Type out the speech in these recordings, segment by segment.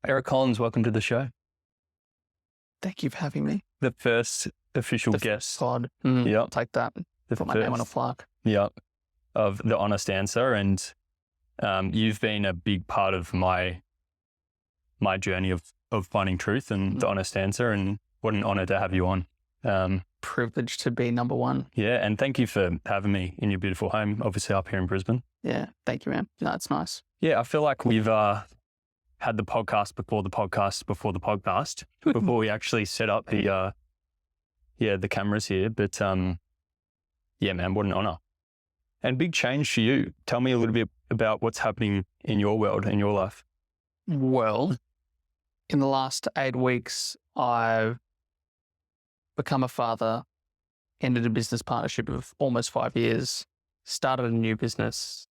Eric Collins, welcome to the show. Thank you for having me. The first official guest. Pod. Yep. Take that. Put my name on a plaque. Yep. Of The Honest Answer. And you've been a big part of my journey of finding truth and The Honest Answer. And what an honor to have you on. Privileged to be number one. Yeah. And thank you for having me in your beautiful home, obviously up here in Brisbane. Yeah. Thank you, man. No, it's nice. Yeah. I feel like we've had the podcast before the podcast before we actually set up the cameras here. But yeah, man, what an honor. And big change for you. Tell me a little bit about what's happening in your world, in your life. Well, in the last 8 weeks, I've become a father, ended a business partnership of almost 5 years, started a new business.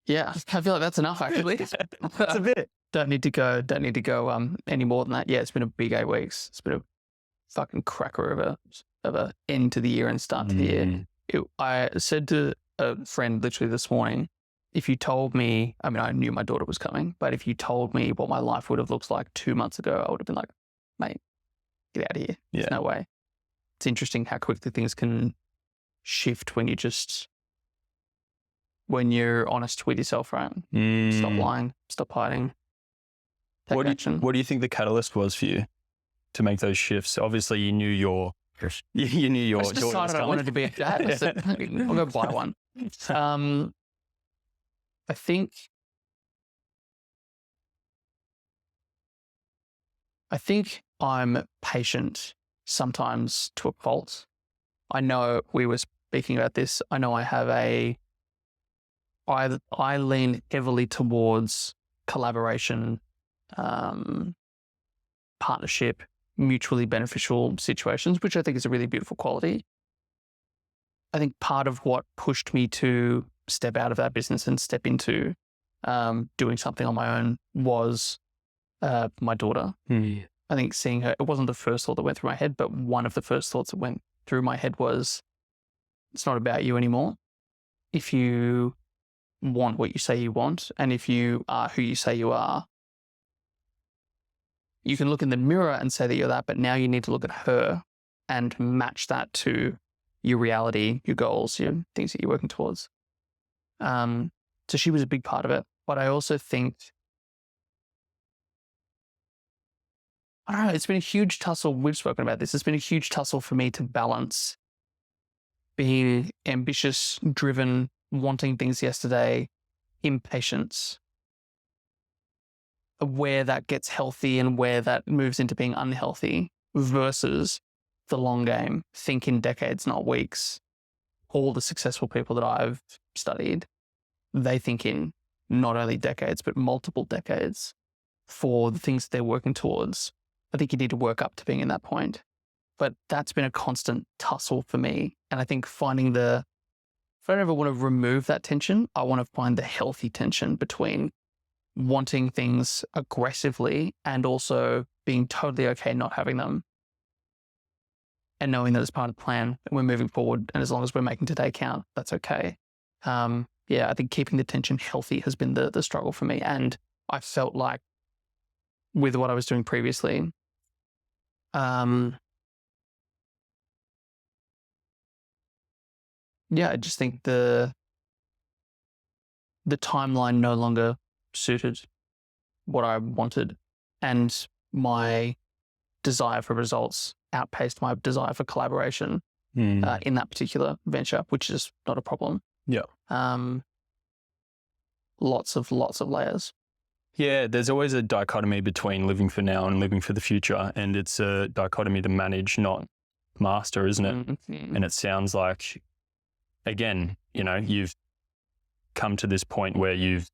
Yeah, I feel like that's enough, actually. That's a bit. Don't need to go any more than that. Yeah, it's been a big 8 weeks. It's been a fucking cracker of a end to the year and start to the year. I said to a friend literally this morning, if you told me, I mean, I knew my daughter was coming, but if you told me what my life would have looked like 2 months ago, I would have been like, mate, get out of here. Yeah. There's no way. It's interesting how quickly things can shift when you're honest with yourself, right? Stop lying, stop hiding, take action. What do you think the catalyst was for you to make those shifts? Obviously, you knew your I just decided I wanted to be a dad. I said, I'll go buy one. I think I'm patient sometimes to a fault. I know we were speaking about this. I know I have I lean heavily towards collaboration, partnership, mutually beneficial situations, which I think is a really beautiful quality. I think part of what pushed me to step out of that business and step into doing something on my own was my daughter. I think seeing her, it wasn't the first thought that went through my head, but one of the first thoughts that went through my head was, it's not about you anymore. If you want what you say you want, and if you are who you say you are, you can look in the mirror and say that you're that, but now you need to look at her and match that to your reality, your goals, your things that you're working towards. So she was a big part of it. But I also think, I don't know, it's been a huge tussle. We've spoken about this. It's been a huge tussle for me to balance being ambitious, driven, wanting things yesterday, impatience, where that gets healthy and where that moves into being unhealthy, versus the long game, think in decades, not weeks. All the successful people that I've studied, they think in not only decades, but multiple decades for the things they're working towards. I think you need to work up to being in that point. But that's been a constant tussle for me. And I think if I don't ever want to remove that tension, I want to find the healthy tension between wanting things aggressively and also being totally okay not having them, and knowing that it's part of the plan and we're moving forward. And as long as we're making today count, that's okay. I think keeping the tension healthy has been the struggle for me. And I felt like with what I was doing previously, I just think the timeline no longer suited what I wanted, and my desire for results outpaced my desire for collaboration in that particular venture, which is not a problem. Yeah. Lots of layers. Yeah, there's always a dichotomy between living for now and living for the future, and it's a dichotomy to manage, not master, isn't it? Mm-hmm. And it sounds like, again, you've come to this point where you've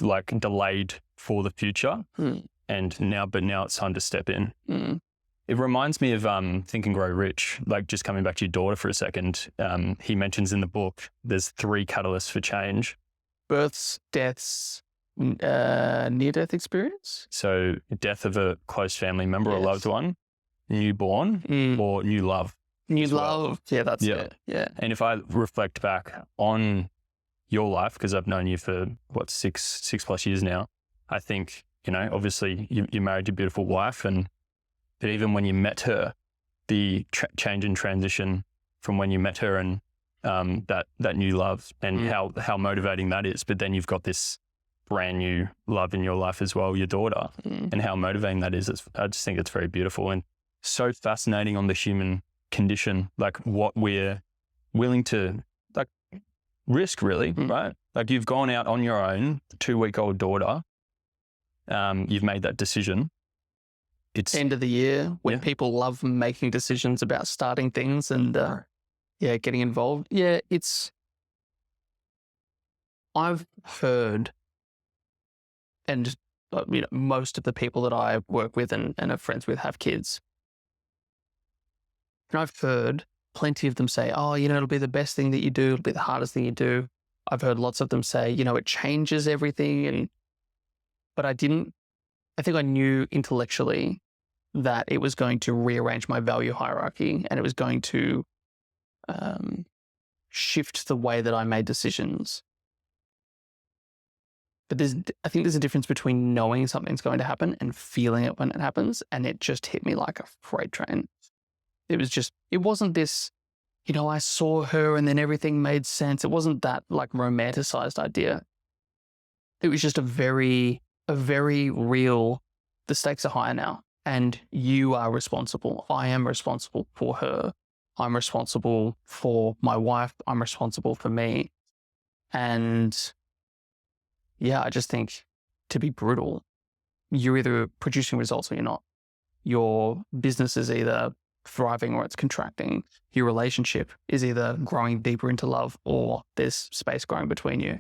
like delayed for the future, and now it's time to step in. It reminds me of Think and Grow Rich, like just coming back to your daughter for a second. He mentions in the book, there's 3 catalysts for change. Births, deaths, near-death experience. So death of a close family member or loved one, newborn, or new love. New love. Yeah, that's it. Yeah. And if I reflect back on your life, because I've known you for 6+ years now, I think, obviously you married your beautiful wife, but even when you met her, the change and transition from when you met her and that new love and how motivating that is. But then you've got this brand new love in your life as well, your daughter, and how motivating that is. I just think it's very beautiful and so fascinating on the human condition, like what we're willing to risk, really, right? Like you've gone out on your own, 2-week-old daughter. You've made that decision. It's end of the year when people love making decisions about starting things and getting involved. Yeah, I've heard, and most of the people that I work with and are friends with have kids. And I've heard plenty of them say, oh, it'll be the best thing that you do. It'll be the hardest thing you do. I've heard lots of them say, it changes everything. But I think I knew intellectually that it was going to rearrange my value hierarchy and it was going to shift the way that I made decisions. But I think there's a difference between knowing something's going to happen and feeling it when it happens. And it just hit me like a freight train. It wasn't this, I saw her and then everything made sense. It wasn't that like romanticized idea. It was just a very real, the stakes are higher now and you are responsible. I am responsible for her. I'm responsible for my wife. I'm responsible for me. And yeah, I just think, to be brutal, you're either producing results or you're not. Your business is either thriving or it's contracting. Your relationship is either growing deeper into love or there's space growing between you.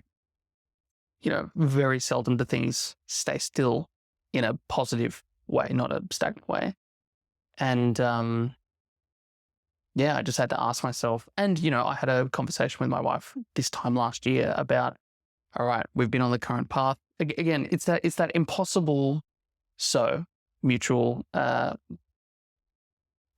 Very seldom do things stay still in a positive way, not a stagnant way. And I just had to ask myself, and I had a conversation with my wife this time last year about, all right, we've been on the current path. Again, it's that impossible, mutual, I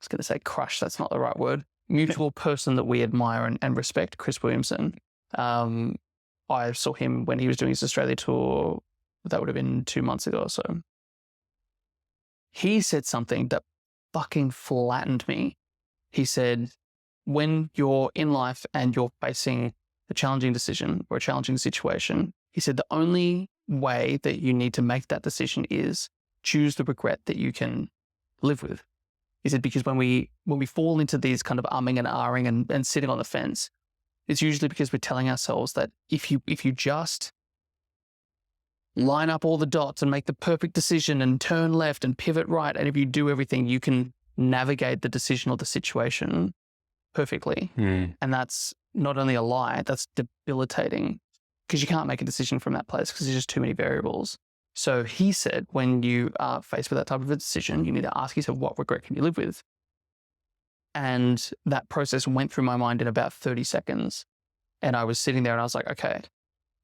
was going to say crush, that's not the right word, mutual person that we admire and respect, Chris Williamson. I saw him when he was doing his Australia tour. That would have been 2 months ago or so. He said something that fucking flattened me. He said, when you're in life and you're facing a challenging decision or a challenging situation, he said the only way that you need to make that decision is choose the regret that you can live with. He said, because when we fall into these kind of umming and ahhing and sitting on the fence, it's usually because we're telling ourselves that if you just line up all the dots and make the perfect decision and turn left and pivot right, and if you do everything, you can navigate the decision or the situation perfectly. And that's not only a lie, that's debilitating because you can't make a decision from that place because there's just too many variables. So he said, when you are faced with that type of a decision, you need to ask yourself, what regret can you live with? And that process went through my mind in about 30 seconds. And I was sitting there and I was like, okay,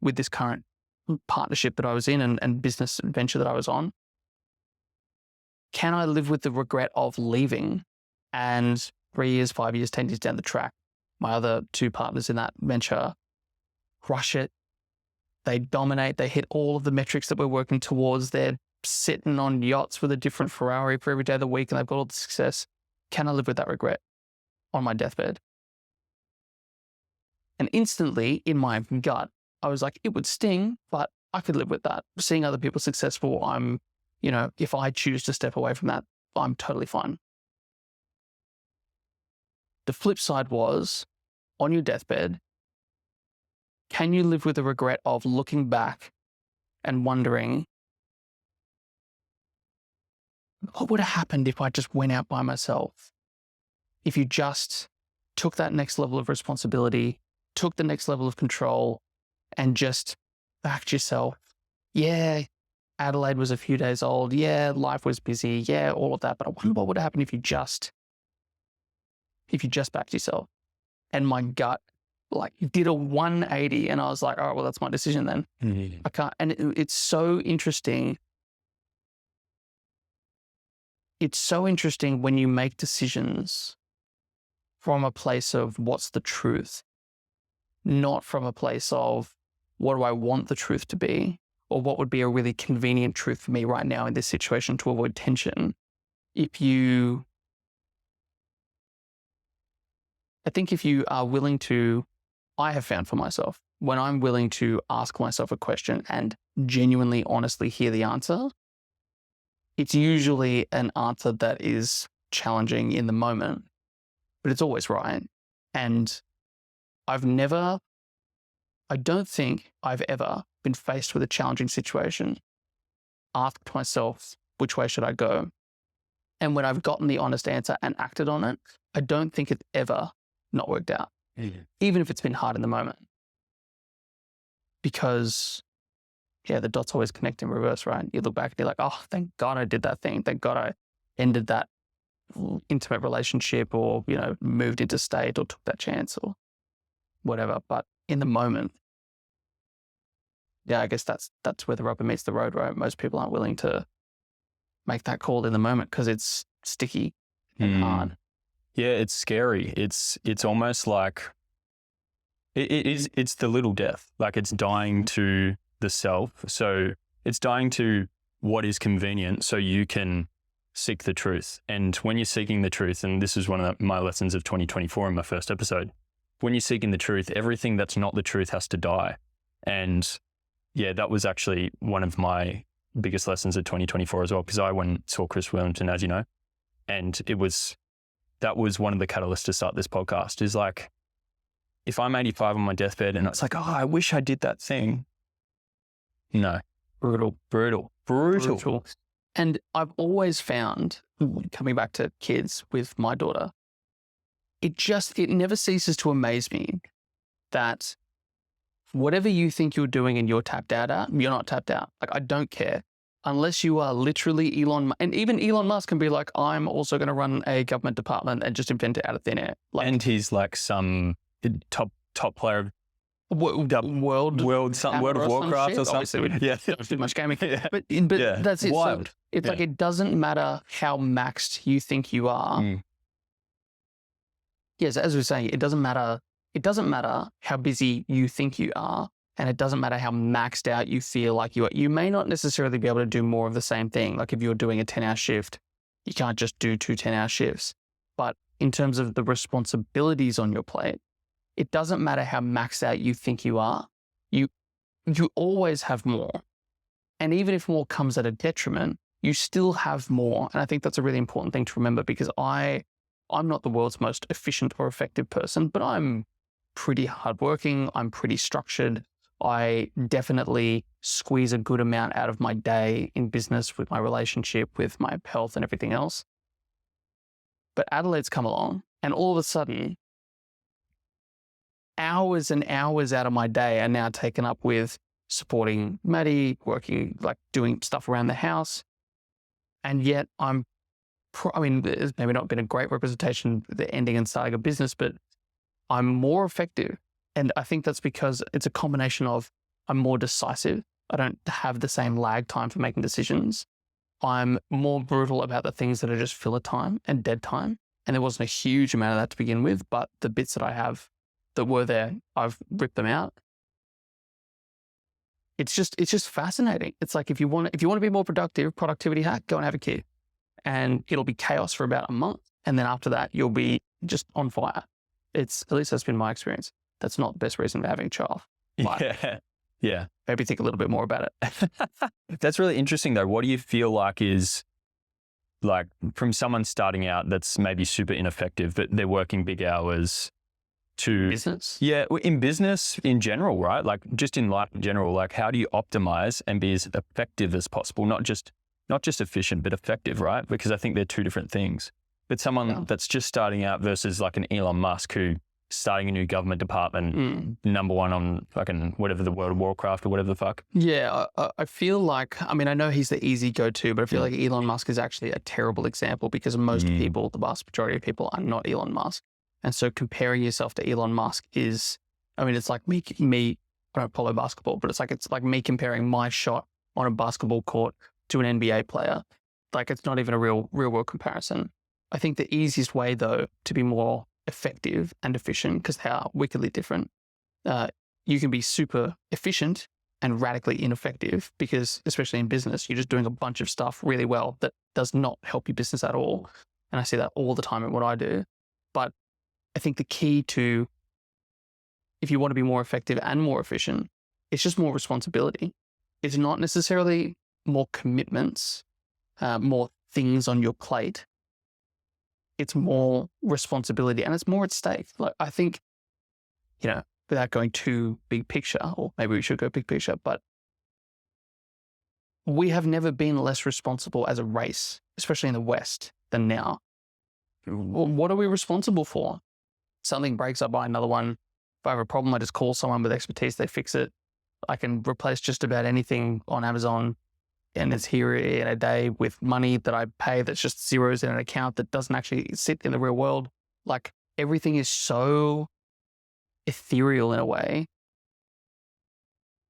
with this current partnership that I was in and business venture that I was on, can I live with the regret of leaving and 3 years, 5 years, 10 years down the track, my other 2 partners in that venture crush it. They dominate. They hit all of the metrics that we're working towards. They're sitting on yachts with a different Ferrari for every day of the week and they've got all the success. Can I live with that regret on my deathbed? And instantly in my gut, I was like, it would sting, but I could live with that. Seeing other people successful, if I choose to step away from that, I'm totally fine. The flip side was, on your deathbed, can you live with the regret of looking back and wondering, what would have happened if I just went out by myself? If you just took that next level of responsibility, took the next level of control, and just backed yourself. Yeah, Adelaide was a few days old. Yeah, life was busy. Yeah, all of that. But I wonder what would happen if you just backed yourself. And my gut did a 180 and I was like, all right, well, that's my decision then. Mm-hmm. I can't. And it's so interesting. It's so interesting when you make decisions from a place of what's the truth, not from a place of what do I want the truth to be or what would be a really convenient truth for me right now in this situation to avoid tension. I think if you are willing to, I have found for myself, when I'm willing to ask myself a question and genuinely, honestly hear the answer, it's usually an answer that is challenging in the moment, but it's always right. And I don't think I've ever been faced with a challenging situation, asked myself, which way should I go? And when I've gotten the honest answer and acted on it, I don't think it's ever not worked out, even if it's been hard in the moment. Because, the dots always connect in reverse, right? You look back and you're like, oh, thank God I did that thing. Thank God I ended that intimate relationship, or, moved interstate, or took that chance, or whatever. But in the moment, I guess that's where the rubber meets the road, right? Most people aren't willing to make that call in the moment because it's sticky and hard. Yeah, it's scary. It's almost like it's the little death. Like, it's dying to the self. So it's dying to what is convenient so you can seek the truth. And when you're seeking the truth, and this is one of my lessons of 2024 in my first episode, when you're seeking the truth, everything that's not the truth has to die. And that was actually one of my biggest lessons of 2024 as well, because I went and saw Chris Williamson, as you know, and that was one of the catalysts to start this podcast, is like, if I'm 85 on my deathbed and it's like, oh, I wish I did that thing. No. Brutal. And I've always found, coming back to kids with my daughter, it never ceases to amaze me that whatever you think you're doing and you're tapped out at, you're not tapped out. Like, I don't care. Unless you are literally Elon, and even Elon Musk can be like, I'm also going to run a government department and just invent it out of thin air. Like, and he's like some top player of World of Warcraft or something. Obviously, we don't do much gaming. But that's it. Wild. So it's like, it doesn't matter how maxed you think you are. Yes, as we were saying, it doesn't matter. It doesn't matter how busy you think you are, and it doesn't matter how maxed out you feel like you are. You may not necessarily be able to do more of the same thing. Like, if you're doing a 10-hour shift, you can't just do 2 10-hour shifts. But in terms of the responsibilities on your plate, it doesn't matter how maxed out you think you are. You always have more. And even if more comes at a detriment, you still have more. And I think that's a really important thing to remember, because I'm not the world's most efficient or effective person, but I'm pretty hardworking. I'm pretty structured. I definitely squeeze a good amount out of my day in business, with my relationship, with my health and everything else. But Adelaide's come along, and all of a sudden, hours and hours out of my day are now taken up with supporting Maddie, working, like doing stuff around the house. And yet there's maybe not been a great representation of the ending and starting a business, but I'm more effective. And I think that's because it's a combination of, I'm more decisive. I don't have the same lag time for making decisions. I'm more brutal about the things that are just filler time and dead time. And there wasn't a huge amount of that to begin with, but the bits that I have that were there, I've ripped them out. It's just fascinating. It's like, if you want to be more productive, productivity hack, go and have a kid. And it'll be chaos for about a month. And then after that, you'll be just on fire. At least that's been my experience. That's not the best reason for having a child. Yeah. Maybe think a little bit more about it. That's really interesting though. What do you feel like is, like, from someone starting out that's maybe super ineffective, but they're working big hours, to business? Yeah, in business in general, right? Like, just in life in general, like, how do you optimize and be as effective as possible? Not just efficient, but effective, right? Because I think they're two different things. But someone that's just starting out versus like an Elon Musk who starting a new government department, number one on fucking whatever, the World of Warcraft or whatever the fuck. Yeah, I feel like, I mean, I know he's the easy go-to, but I feel like Elon Musk is actually a terrible example, because most people, the vast majority of people, are not Elon Musk. And so comparing yourself to Elon Musk is, I mean, it's like me, I don't follow basketball, but it's like me comparing my shot on a basketball court to an NBA player. Like, it's not even a real world comparison. I think the easiest way, though, to be more effective and efficient, because they are wickedly different, you can be super efficient and radically ineffective, because especially in business, you're just doing a bunch of stuff really well that does not help your business at all. And I see that all the time in what I do. But I think the key to, if you want to be more effective and more efficient, it's just more responsibility. It's not necessarily more commitments, more things on your plate. It's more responsibility, and it's more at stake. Like, I think, without going too big picture, or maybe we should go big picture, but we have never been less responsible as a race, especially in the West, than now. What are we responsible for? Something breaks, I buy another one. If I have a problem, I just call someone with expertise, they fix it. I can replace just about anything on Amazon, and it's here in a day with money that I pay that's just zeros in an account that doesn't actually sit in the real world. Like, everything is so ethereal in a way.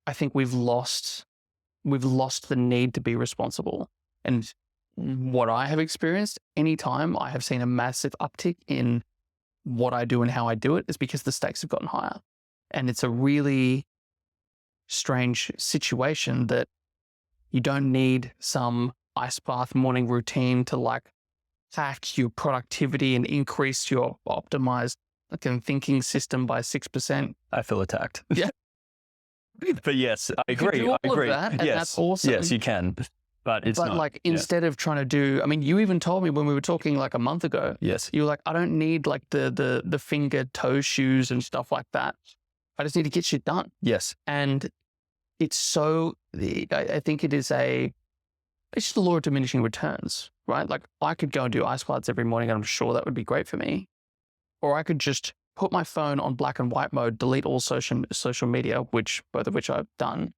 I think we've lost the need to be responsible. And what I have experienced, anytime I have seen a massive uptick in what I do and how I do it, is because the stakes have gotten higher. And it's a really strange situation that you don't need some ice bath morning routine to like hack your productivity and increase your optimized thinking system by 6%. I feel attacked. Yeah. But yes, I agree. You can do all I agree. of that, and yes. that's awesome. Yes, you can. But it's not. Like, instead of trying to do, I mean, you even told me when we were talking like a month ago, Yes. you were like, I don't need like the finger toe shoes and stuff like that. I just need to get shit done. Yes. And it's so, I think it's just the law of diminishing returns, right? Like, I could go and do ice baths every morning, and I'm sure that would be great for me. Or I could just put my phone on black and white mode, delete all social media, both of which I've done.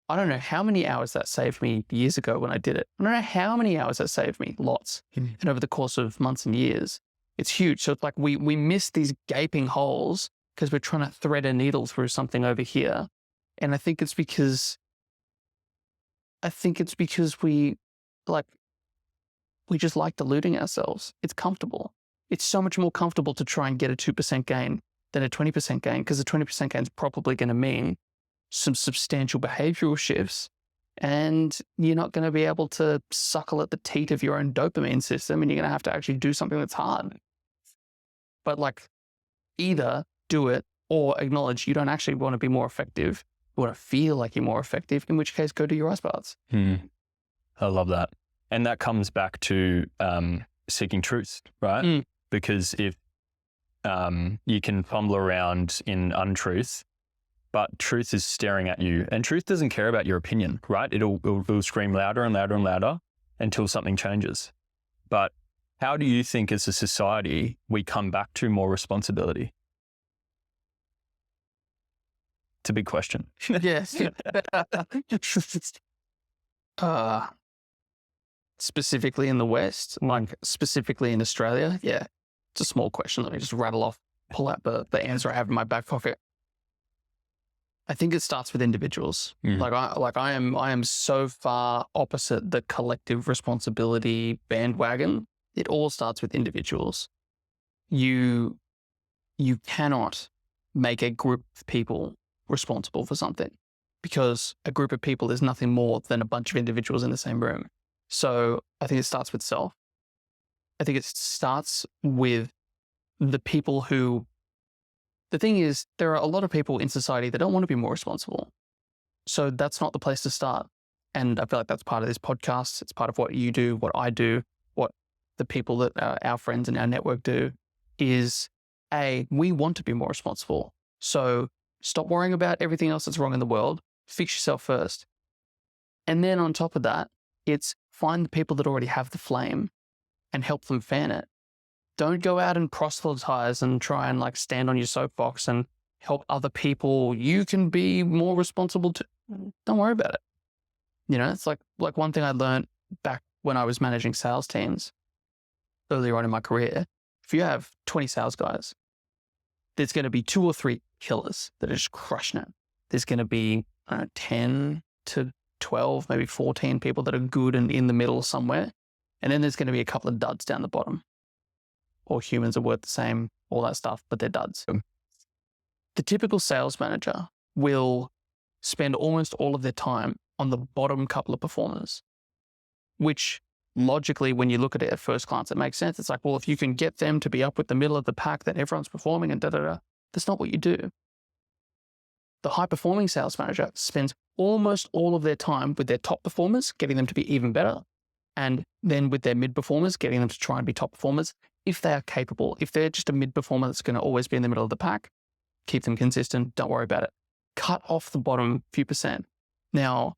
I don't know how many hours that saved me years ago when I did it. I don't know how many hours that saved me, lots. And over the course of months and years, it's huge. So it's like we miss these gaping holes because we're trying to thread a needle through something over here. And I think it's because we just like deluding ourselves. It's comfortable. It's so much more comfortable to try and get a 2% gain than a 20% gain, because the 20% gain is probably going to mean some substantial behavioral shifts, and you're not going to be able to suckle at the teat of your own dopamine system, and you're going to have to actually do something that's hard. But like, either do it or acknowledge you don't actually want to be more effective. You want to feel like you're more effective, in which case go do your ice baths. I love that. And that comes back to seeking truth, right? Because if you can fumble around in untruth, but truth is staring at you, and truth doesn't care about your opinion, right? It'll scream louder and louder and louder until something changes. But how do you think as a society we come back to more responsibility? It's a big question. Yes. Specifically in the West, like specifically in Australia, yeah, it's a small question. Let me just pull out the answer I have in my back pocket. I think it starts with individuals. I am so far opposite the collective responsibility bandwagon. It all starts with individuals. You cannot make a group of people responsible for something, because a group of people is nothing more than a bunch of individuals in the same room. So I think it starts with self. I think it starts with the people who, the thing is, there are a lot of people in society that don't want to be more responsible. So that's not the place to start. And I feel like that's part of this podcast. It's part of what you do, what I do, what the people that our friends in our network do, is we want to be more responsible. So stop worrying about everything else that's wrong in the world. Fix yourself first. And then on top of that, it's find the people that already have the flame and help them fan it. Don't go out and proselytize and try and like stand on your soapbox and help other people. You can be more responsible too. Don't worry about it. It's like one thing I learned back when I was managing sales teams earlier on in my career. If you have 20 sales guys, there's going to be 2 or 3 killers that are just crushing it. There's going to be 10 to 12, maybe 14 people that are good and in the middle somewhere. And then there's going to be a couple of duds down the bottom. Or humans are worth the same, all that stuff, but they're duds. The typical sales manager will spend almost all of their time on the bottom couple of performers, which logically, when you look at it at first glance, it makes sense. It's like, well, if you can get them to be up with the middle of the pack, then everyone's performing and da-da-da. That's not what you do. The high-performing sales manager spends almost all of their time with their top performers, getting them to be even better, and then with their mid-performers, getting them to try and be top performers if they are capable. If they're just a mid-performer that's going to always be in the middle of the pack, keep them consistent, don't worry about it. Cut off the bottom few percent. Now,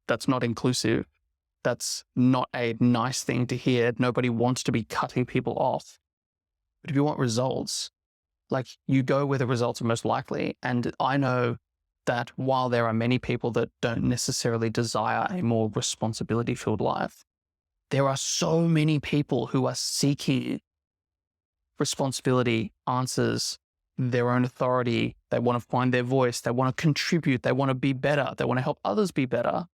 that's not inclusive. That's not a nice thing to hear. Nobody wants to be cutting people off. But if you want results, like, you go where the results are most likely. And I know that while there are many people that don't necessarily desire a more responsibility-filled life, there are so many people who are seeking responsibility, answers, their own authority. They want to find their voice. They want to contribute. They want to be better. They want to help others be better.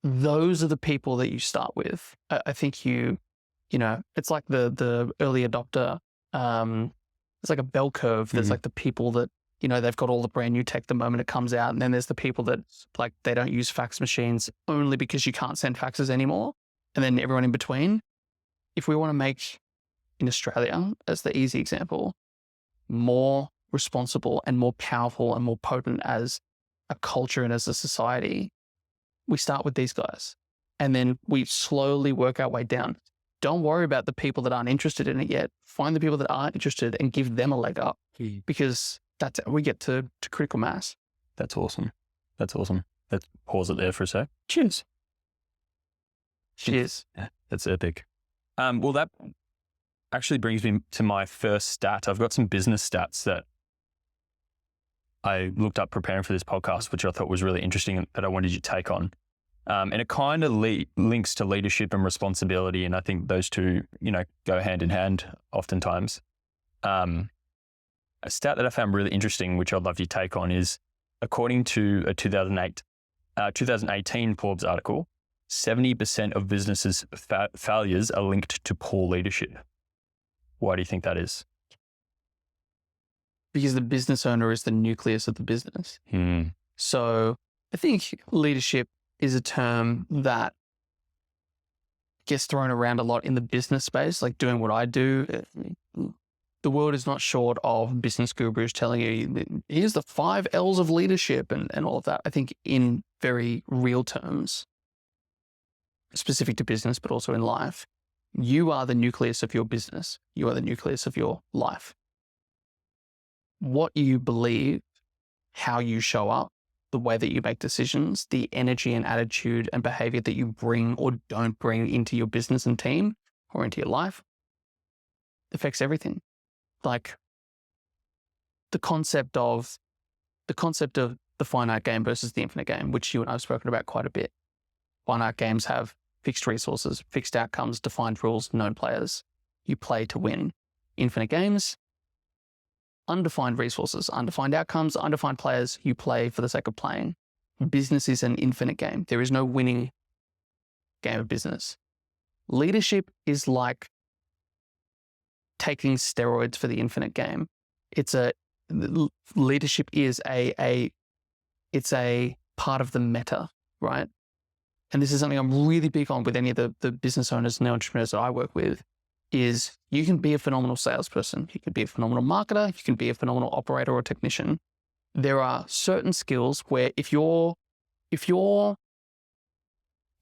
Those are the people that you start with. I think you know, it's like the early adopter. It's like a bell curve. There's like the people that, you know, they've got all the brand new tech the moment it comes out. And then there's the people that, like, they don't use fax machines only because you can't send faxes anymore. And then everyone in between. If we want to make, in Australia, as the easy example, more responsible and more powerful and more potent as a culture and as a society, we start with these guys. And then we slowly work our way down. Don't worry about the people that aren't interested in it yet. Find the people that are interested and give them a leg up, because that's how we get to critical mass. That's awesome. That's awesome. Let's pause it there for a sec. Cheers. Cheers. Yeah, that's epic. Well, that actually brings me to my first stat. I've got some business stats that I looked up preparing for this podcast, which I thought was really interesting and that I wanted you to take on. And it kind of links to leadership and responsibility. And I think those two, you know, go hand in hand oftentimes. A stat that I found really interesting, which I'd love you to take on, is according to a 2018 Forbes article, 70% of businesses' failures are linked to poor leadership. Why do you think that is? Because the business owner is the nucleus of the business. So I think leadership is a term that gets thrown around a lot in the business space, like doing what I do. The world is not short of business gurus telling you, here's the 5 L's of leadership and all of that. I think in very real terms, specific to business, but also in life, you are the nucleus of your business. You are the nucleus of your life. What you believe, how you show up, the way that you make decisions, the energy and attitude and behavior that you bring or don't bring into your business and team or into your life affects everything. Like the concept of the finite game versus the infinite game, which you and I have spoken about quite a bit. Finite games have fixed resources, fixed outcomes, defined rules, known players. You play to win. Infinite games, undefined resources, undefined outcomes, undefined players. You play for the sake of playing. Business is an infinite game. There is no winning game of business. Leadership is like taking steroids for the infinite game. Leadership is it's a part of the meta, right? And this is something I'm really big on with any of the business owners and entrepreneurs that I work with, is you can be a phenomenal salesperson. You can be a phenomenal marketer. You can be a phenomenal operator or technician. There are certain skills where if you're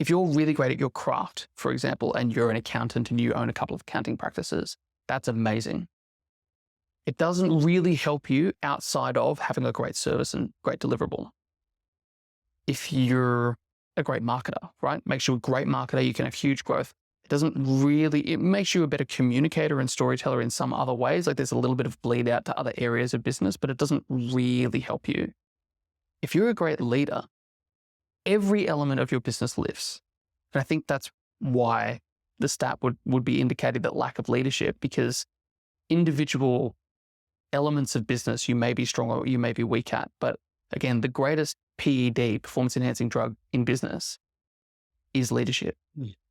really great at your craft, for example, and you're an accountant and you own a couple of accounting practices, that's amazing. It doesn't really help you outside of having a great service and great deliverable. If you're a great marketer, right? Makes you a great marketer. You can have huge growth. It makes you a better communicator and storyteller in some other ways. Like there's a little bit of bleed out to other areas of business, but it doesn't really help you. If you're a great leader, every element of your business lifts. And I think that's why the stat would be indicating that lack of leadership, because individual elements of business you may be strong or you may be weak at. But again, the greatest PED, performance enhancing drug in business, is leadership,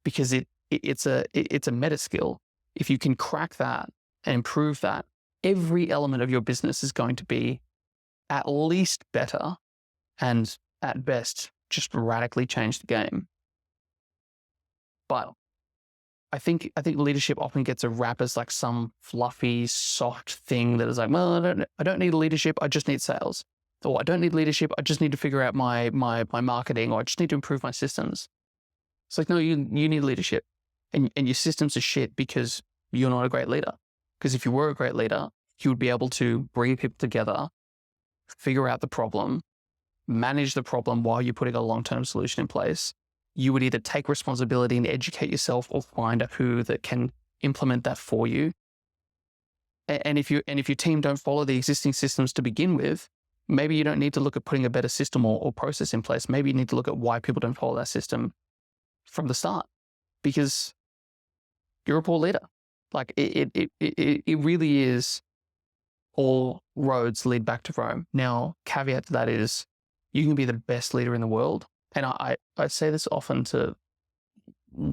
because it's a meta skill. If you can crack that and improve that, every element of your business is going to be at least better and at best just radically change the game. But I think leadership often gets a rap as like some fluffy, soft thing that is like, well, I don't need leadership, I just need sales. Or I don't need leadership, I just need to figure out my marketing, or I just need to improve my systems. It's like, no, you need leadership. And your systems are shit because you're not a great leader. Because if you were a great leader, you would be able to bring people together, figure out the problem, manage the problem while you're putting a long-term solution in place. You would either take responsibility and educate yourself, or find out who that can implement that for you. And if your team don't follow the existing systems to begin with, maybe you don't need to look at putting a better system or process in place. Maybe you need to look at why people don't follow that system from the start, because you're a poor leader. Like it really is, all roads lead back to Rome. Now, caveat to that is, you can be the best leader in the world. And I say this often to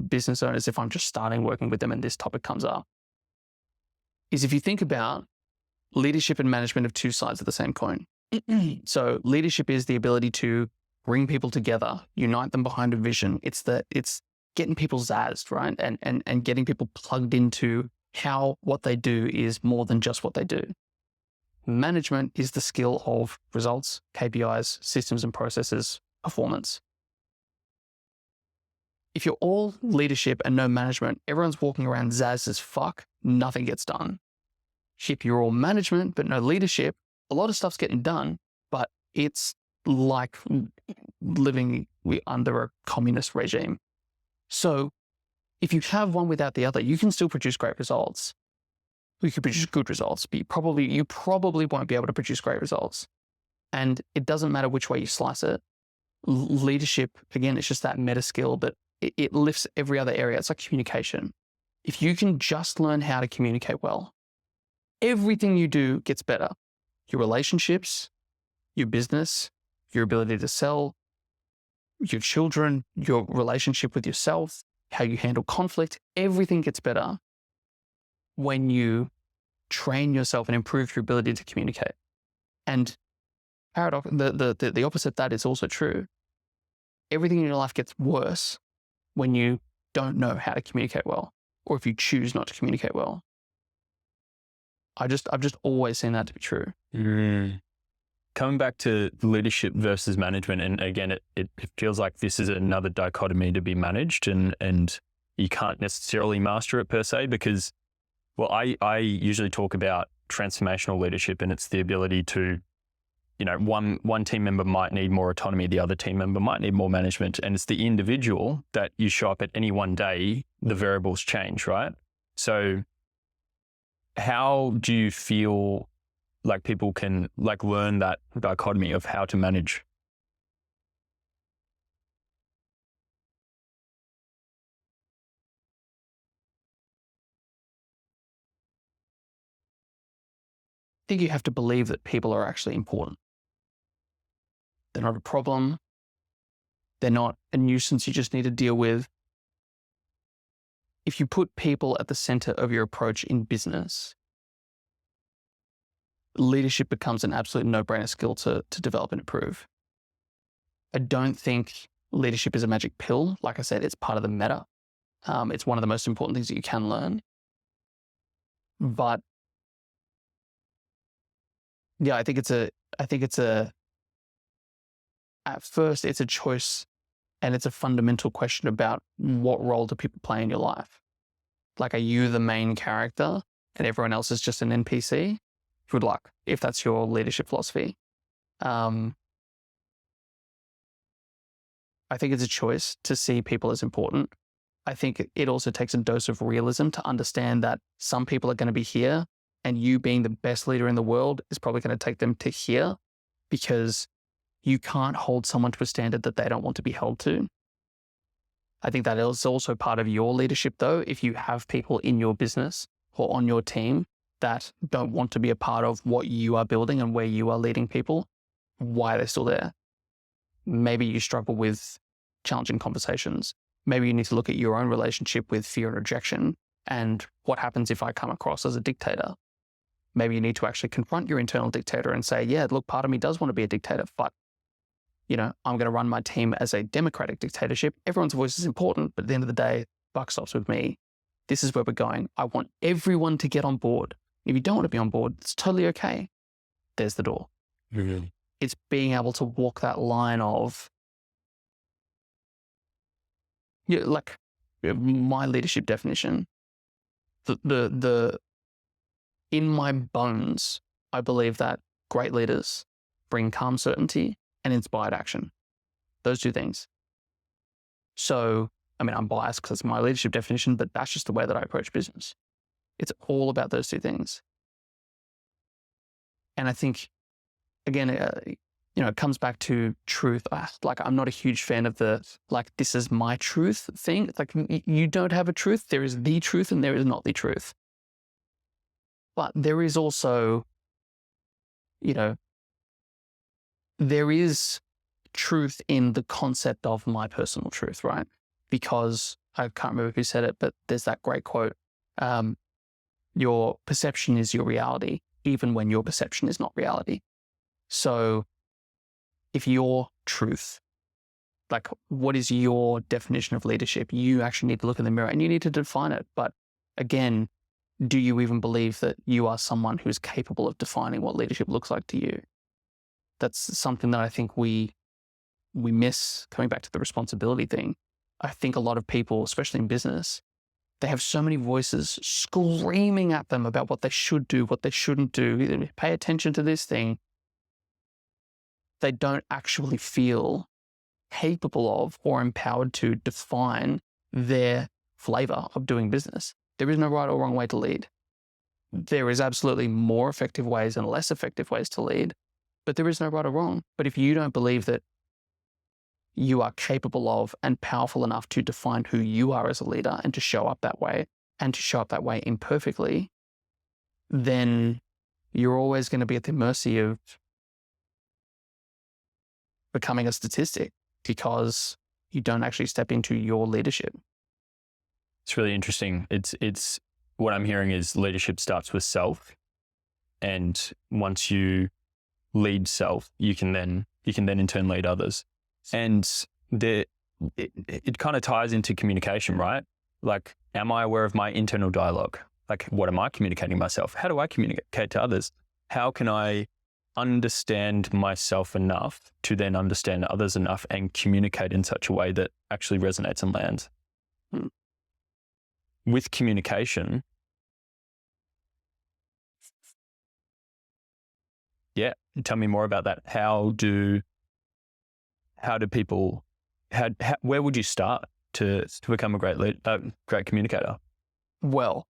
business owners if I'm just starting working with them and this topic comes up, is if you think about leadership and management of two sides of the same coin. So leadership is the ability to bring people together, unite them behind a vision. It's getting people zazzed, right? And getting people plugged into how what they do is more than just what they do. Management is the skill of results, KPIs, systems and processes, performance. If you're all leadership and no management, everyone's walking around zazzed as fuck, nothing gets done. If you're all management but no leadership, a lot of stuff's getting done, but it's like living under a communist regime. So if you have one without the other, you can still produce great results. You can produce good results, but you probably won't be able to produce great results. And it doesn't matter which way you slice it. Leadership, again, it's just that meta skill, but it lifts every other area. It's like communication. If you can just learn how to communicate well, everything you do gets better. Your relationships, your business, your ability to sell, your children, your relationship with yourself, how you handle conflict, everything gets better when you train yourself and improve your ability to communicate. And the opposite of that is also true. Everything in your life gets worse when you don't know how to communicate well, or if you choose not to communicate well. I've just always seen that to be true. Coming back to leadership versus management, and again, it feels like this is another dichotomy to be managed, and you can't necessarily master it per se, because, well, I usually talk about transformational leadership, and it's the ability to, one team member might need more autonomy, the other team member might need more management, and it's the individual that you show up at any one day, the variables change, right? So how do you feel like people can learn that dichotomy of how to manage? I think you have to believe that people are actually important. They're not a problem. They're not a nuisance you just need to deal with. If you put people at the center of your approach in business, leadership becomes an absolute no-brainer skill to develop and improve. I don't think leadership is a magic pill. Like I said, it's part of the meta. It's one of the most important things that you can learn. But yeah, I think it's at first it's a choice, and it's a fundamental question about what role do people play in your life? Like, are you the main character and everyone else is just an NPC? Good luck if that's your leadership philosophy. I think it's a choice to see people as important. I think it also takes a dose of realism to understand that some people are going to be here, and you being the best leader in the world is probably going to take them to here, because you can't hold someone to a standard that they don't want to be held to. I think that is also part of your leadership, though. If you have people in your business or on your team that don't want to be a part of what you are building and where you are leading people, why are they still there? Maybe you struggle with challenging conversations. Maybe you need to look at your own relationship with fear and rejection, and what happens if I come across as a dictator. Maybe you need to actually confront your internal dictator and say, yeah, look, part of me does want to be a dictator, but I'm going to run my team as a democratic dictatorship. Everyone's voice is important, but at the end of the day, buck stops with me. This is where we're going. I want everyone to get on board. If you don't want to be on board, it's totally okay. There's the door. Mm-hmm. It's being able to walk that line of, like my leadership definition, the in my bones, I believe that great leaders bring calm certainty and inspired action. Those two things. So, I'm biased because it's my leadership definition, but that's just the way that I approach business. It's all about those two things. And I think, again, it comes back to truth. I'm not a huge fan of the, this is my truth thing. It's like, you don't have a truth. There is the truth and there is not the truth. But there is also, there is truth in the concept of my personal truth, right? Because I can't remember who said it, but there's that great quote. Your perception is your reality, even when your perception is not reality. So if your truth, what is your definition of leadership? You actually need to look in the mirror and you need to define it. But again, do you even believe that you are someone who's capable of defining what leadership looks like to you? That's something that I think we miss, coming back to the responsibility thing. I think a lot of people, especially in business, they have so many voices screaming at them about what they should do, what they shouldn't do. Pay attention to this thing. They don't actually feel capable of or empowered to define their flavor of doing business. There is no right or wrong way to lead. There is absolutely more effective ways and less effective ways to lead, but there is no right or wrong. But if you don't believe that you are capable of and powerful enough to define who you are as a leader and to show up that way, and to show up that way imperfectly, then you're always going to be at the mercy of becoming a statistic because you don't actually step into your leadership. It's really interesting. It's what I'm hearing is leadership starts with self, and once you lead self, you can then in turn lead others. And it kind of ties into communication, right? Like, am I aware of my internal dialogue? Like, what am I communicating myself? How do I communicate to others? How can I understand myself enough to then understand others enough and communicate in such a way that actually resonates and lands? With communication, tell me more about that. Where would you start to become a great communicator? Well,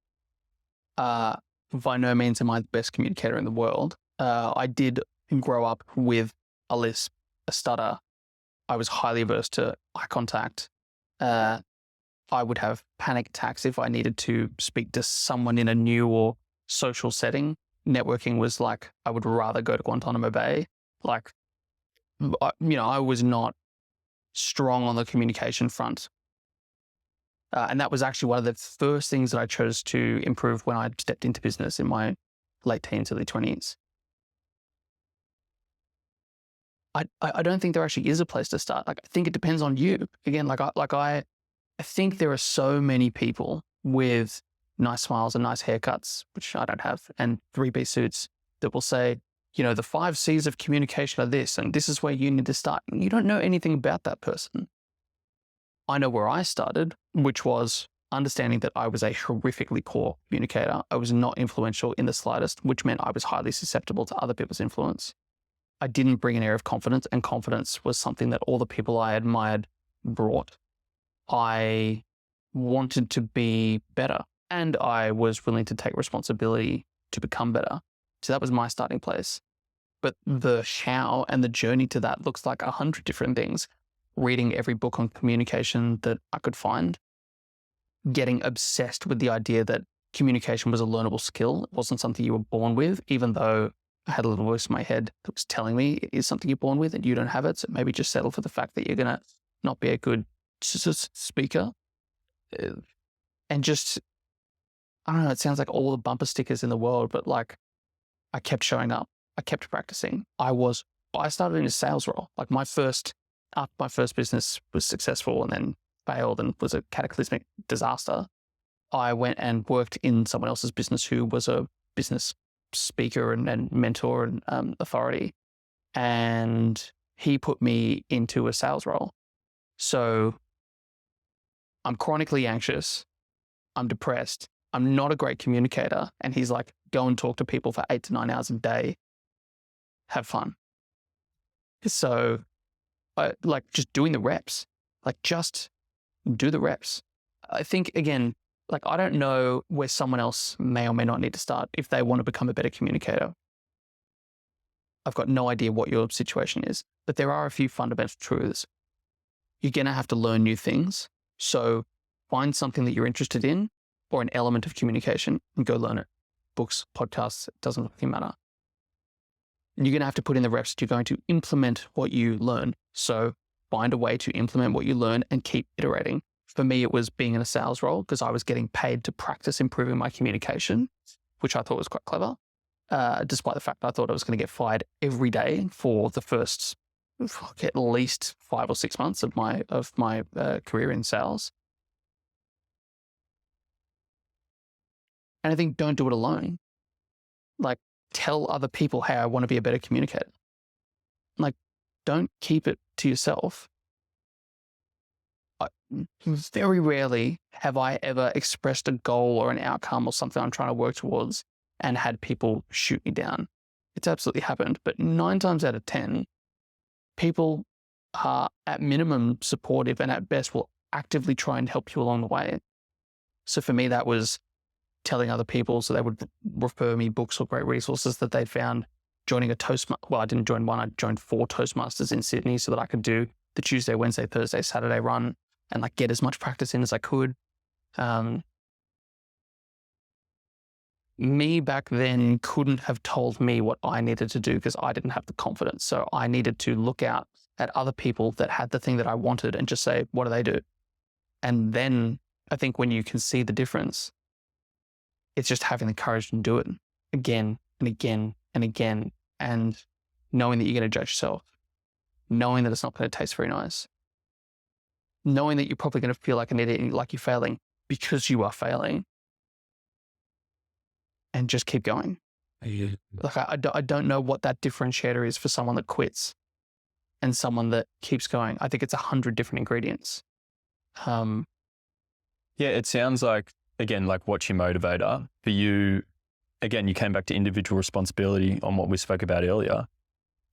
by no means am I the best communicator in the world. I did grow up with a lisp, a stutter. I was highly averse to eye contact. I would have panic attacks if I needed to speak to someone in a new or social setting. Networking was like, I would rather go to Guantanamo Bay. I was not strong on the communication front. And that was actually one of the first things that I chose to improve when I stepped into business in my late teens, early 20s. I don't think there actually is a place to start. I think it depends on you. Again, I think there are so many people with nice smiles and nice haircuts, which I don't have, and 3B suits that will say, the 5 C's of communication are this, and this is where you need to start. And you don't know anything about that person. I know where I started, which was understanding that I was a horrifically poor communicator. I was not influential in the slightest, which meant I was highly susceptible to other people's influence. I didn't bring an air of confidence, and confidence was something that all the people I admired brought. I wanted to be better, and I was willing to take responsibility to become better. So that was my starting place. But the how and the journey to that looks like 100 different things. Reading every book on communication that I could find, getting obsessed with the idea that communication was a learnable skill. It wasn't something you were born with, even though I had a little voice in my head that was telling me it is something you're born with and you don't have it. So maybe just settle for the fact that you're going to not be a good speaker. And just, I don't know, it sounds like all the bumper stickers in the world, but I kept showing up. I kept practicing. I was I started in a sales role. Like after my first business was successful and then failed and was a cataclysmic disaster, I went and worked in someone else's business who was a business speaker and mentor and authority. And he put me into a sales role. So I'm chronically anxious. I'm depressed. I'm not a great communicator. And he's like, go and talk to people for 8 to 9 hours a day. Have fun. So I like just doing the reps, like just do the reps. I think, again, like I don't know where someone else may or may not need to start if they want to become a better communicator. I've got no idea what your situation is, but there are a few fundamental truths. You're going to have to learn new things. So find something that you're interested in or an element of communication and go learn it. Books, podcasts, it doesn't fucking matter. And you're going to have to put in the reps. You're going to implement what you learn. So find a way to implement what you learn and keep iterating. For me, it was being in a sales role because I was getting paid to practice improving my communication, which I thought was quite clever, despite the fact I thought I was going to get fired every day for the first at least 5 or 6 months of my career in sales. And I think don't do it alone. Like, tell other people, hey, I want to be a better communicator. Like, don't keep it to yourself. Very rarely have I ever expressed a goal or an outcome or something I'm trying to work towards and had people shoot me down. It's absolutely happened. But 9 times out of 10, people are at minimum supportive and at best will actively try and help you along the way. So for me, that was telling other people so they would refer me books or great resources that they'd found. Joining a Toastmaster. Well, I didn't join one. I joined 4 Toastmasters in Sydney so that I could do the Tuesday, Wednesday, Thursday, Saturday run and like get as much practice in as I could. Me back then couldn't have told me what I needed to do because I didn't have the confidence. So I needed to look out at other people that had the thing that I wanted and just say, what do they do? And then I think when you can see the difference, it's just having the courage to do it again and again and again, and knowing that you're going to judge yourself, knowing that it's not going to taste very nice, knowing that you're probably going to feel like an idiot and like you're failing because you are failing, and just keep going. Like I don't know what that differentiator is for someone that quits and someone that keeps going. I think it's 100 different ingredients. Yeah, it sounds like, again, like what's your motivator? For you, again, you came back to individual responsibility on what we spoke about earlier,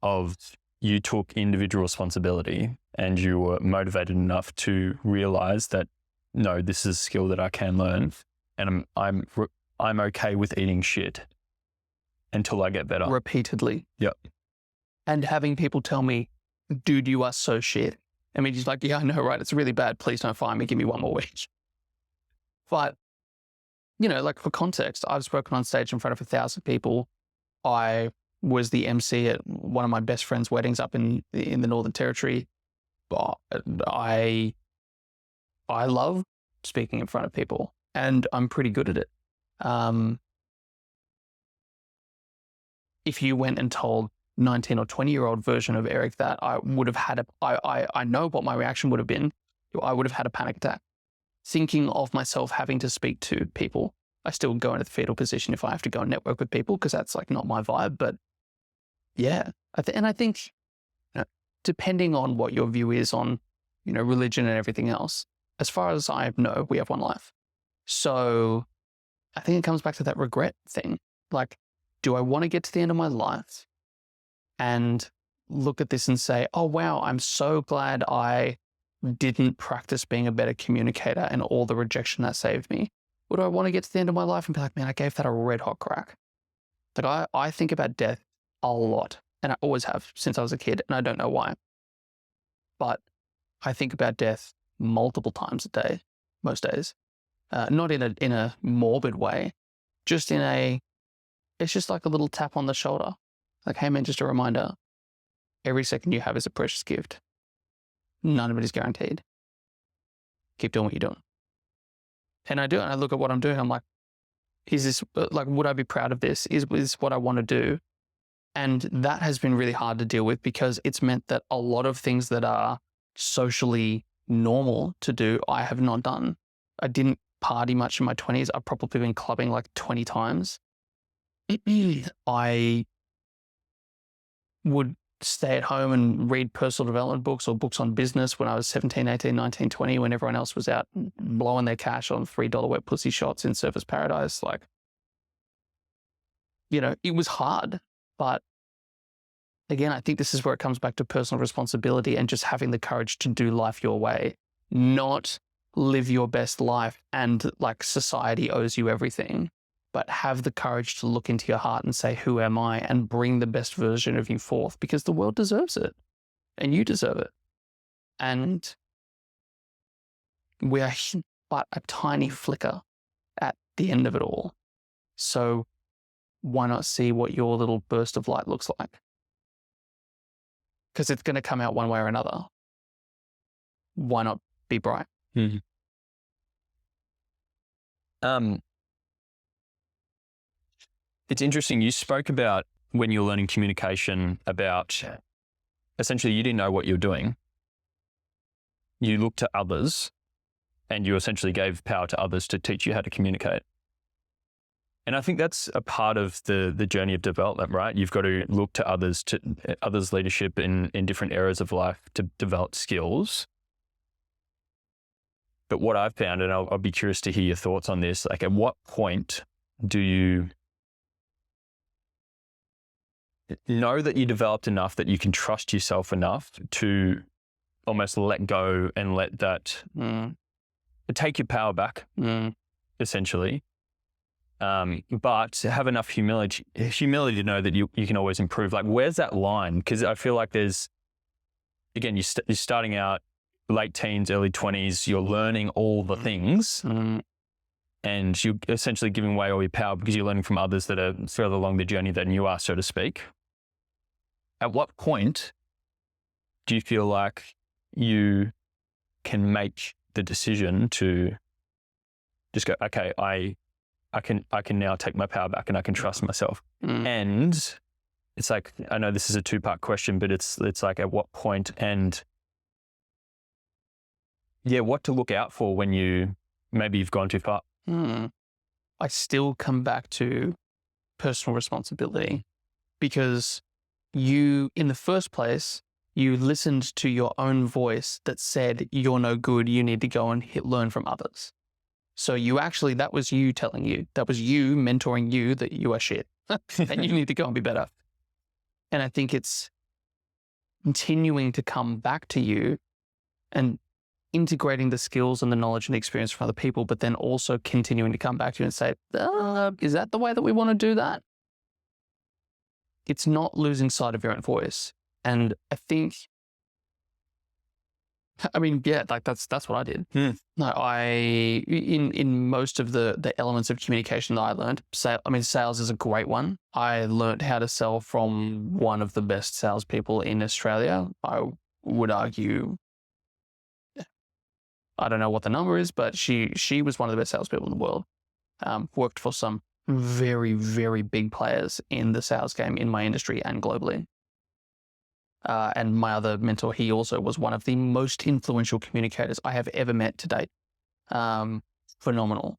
of you took individual responsibility and you were motivated enough to realize that, no, this is a skill that I can learn and I'm okay with eating shit until I get better. Repeatedly. Yep. And having people tell me, dude, you are so shit. I mean, he's like, yeah, I know, right? It's really bad. Please don't fire me. Give me 1 more week. But, you know, like for context, I've spoken on stage in front of 1,000 people. I was the MC at one of my best friend's weddings up in the Northern Territory. But I love speaking in front of people and I'm pretty good at it. If you went and told 19 or 20-year-old version of Eric that, I would have had I know what my reaction would have been. I would have had a panic attack. Thinking of myself having to speak to people. I still go into the fetal position if I have to go and network with people because that's like not my vibe. But yeah, I think depending on what your view is on, you know, religion and everything else, as far as I know, we have one life. So I think it comes back to that regret thing. Like, do I want to get to the end of my life and look at this and say, oh, wow, I'm so glad I didn't practice being a better communicator and all the rejection that saved me? Or do I want to get to the end of my life and be like, man, I gave that a red hot crack? Like I think about death a lot, and I always have since I was a kid, and I don't know why. But I think about death multiple times a day, most days. Not in a morbid way, just it's just like a little tap on the shoulder. Like, hey man, just a reminder, every second you have is a precious gift. None of it is guaranteed. Keep doing what you're doing. And I do, and I look at what I'm doing, I'm like, is this, like, would I be proud of this? Is what I want to do? And that has been really hard to deal with because it's meant that a lot of things that are socially normal to do, I have not done. I didn't party much in my 20s. I've probably been clubbing like 20 times. I would stay at home and read personal development books or books on business when I was 17, 18, 19, 20, when everyone else was out blowing their cash on $3 wet pussy shots in Surfers Paradise. Like, it was hard. But again, I think this is where it comes back to personal responsibility and just having the courage to do life your way, not live your best life and like society owes you everything, but have the courage to look into your heart and say, who am I? And bring the best version of you forth because the world deserves it and you deserve it. And we are but a tiny flicker at the end of it all. So why not see what your little burst of light looks like? Because it's going to come out one way or another. Why not be bright? Mm-hmm. It's interesting. You spoke about when you were learning communication about essentially you didn't know what you were doing. You looked to others and you essentially gave power to others to teach you how to communicate. And I think that's a part of the journey of development, right? You've got to look to others leadership in different areas of life to develop skills. But what I've found, and I'll be curious to hear your thoughts on this, like at what point do you know that you developed enough that you can trust yourself enough to almost let go and let that take your power back, essentially. But have enough humility to know that you can always improve. Like, where's that line? Because I feel like there's, again, you're starting out late teens, early 20s, you're learning all the things and you're essentially giving away all your power because you're learning from others that are further along the journey than you are, so to speak. At what point do you feel like you can make the decision to just go, okay, I can now take my power back and I can trust myself. And it's like, I know this is a 2-part question, but it's like at what point and what to look out for when you've gone too far. I still come back to personal responsibility because you, in the first place, you listened to your own voice that said, you're no good, you need to go and learn from others. So that was you telling you, that was you mentoring you that you are shit and you need to go and be better. And I think it's continuing to come back to you and integrating the skills and the knowledge and the experience from other people, but then also continuing to come back to you and say, is that the way that we want to do that? It's not losing sight of your own voice. And I think, that's what I did. No, in most of the elements of communication that I learned, sales is a great one. I learned how to sell from one of the best salespeople in Australia. I would argue, I don't know what the number is, but she was one of the best salespeople in the world. Worked for some very, very big players in the sales game in my industry and globally. And my other mentor, he also was one of the most influential communicators I have ever met to date. Phenomenal.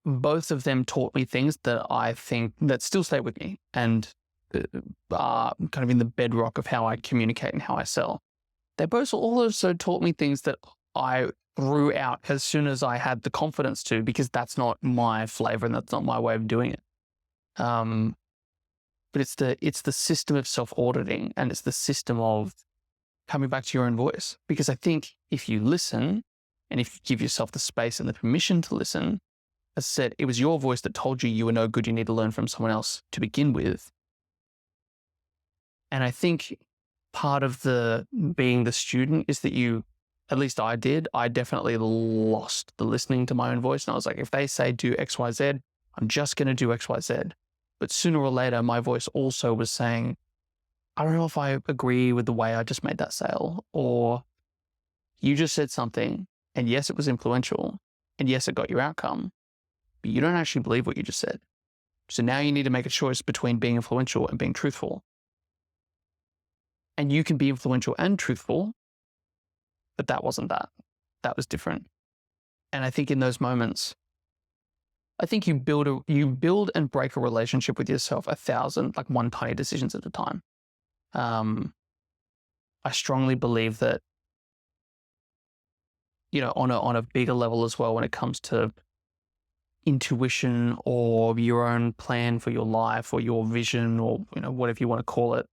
Both of them taught me things that I think that still stay with me and are kind of in the bedrock of how I communicate and how I sell. They both also taught me things that I threw out as soon as I had the confidence to, because that's not my flavor and that's not my way of doing it. But it's the system of self-auditing and it's the system of coming back to your own voice. Because I think if you listen and if you give yourself the space and the permission to listen, as I said, it was your voice that told you you were no good, you need to learn from someone else to begin with. And I think part of the being the student is that at least I definitely lost the listening to my own voice. And I was like, if they say do X, Y, Z, I'm just going to do X, Y, Z. But sooner or later, my voice also was saying, I don't know if I agree with the way I just made that sale, or you just said something and yes, it was influential and yes, it got your outcome, but you don't actually believe what you just said. So now you need to make a choice between being influential and being truthful. And you can be influential and truthful, but that wasn't that. That was different. And I think in those moments, I think you build and break a relationship with yourself 1,000, like one tiny decisions at a time. I strongly believe that, on a bigger level as well, when it comes to intuition or your own plan for your life or your vision or, whatever you want to call it,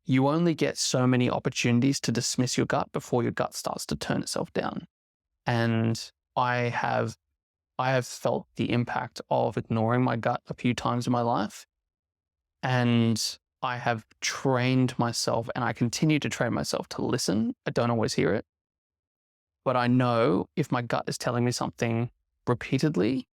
you only get so many opportunities to dismiss your gut before your gut starts to turn itself down. And I have felt the impact of ignoring my gut a few times in my life. And I have trained myself, and I continue to train myself to listen. I don't always hear it, but I know if my gut is telling me something repeatedly,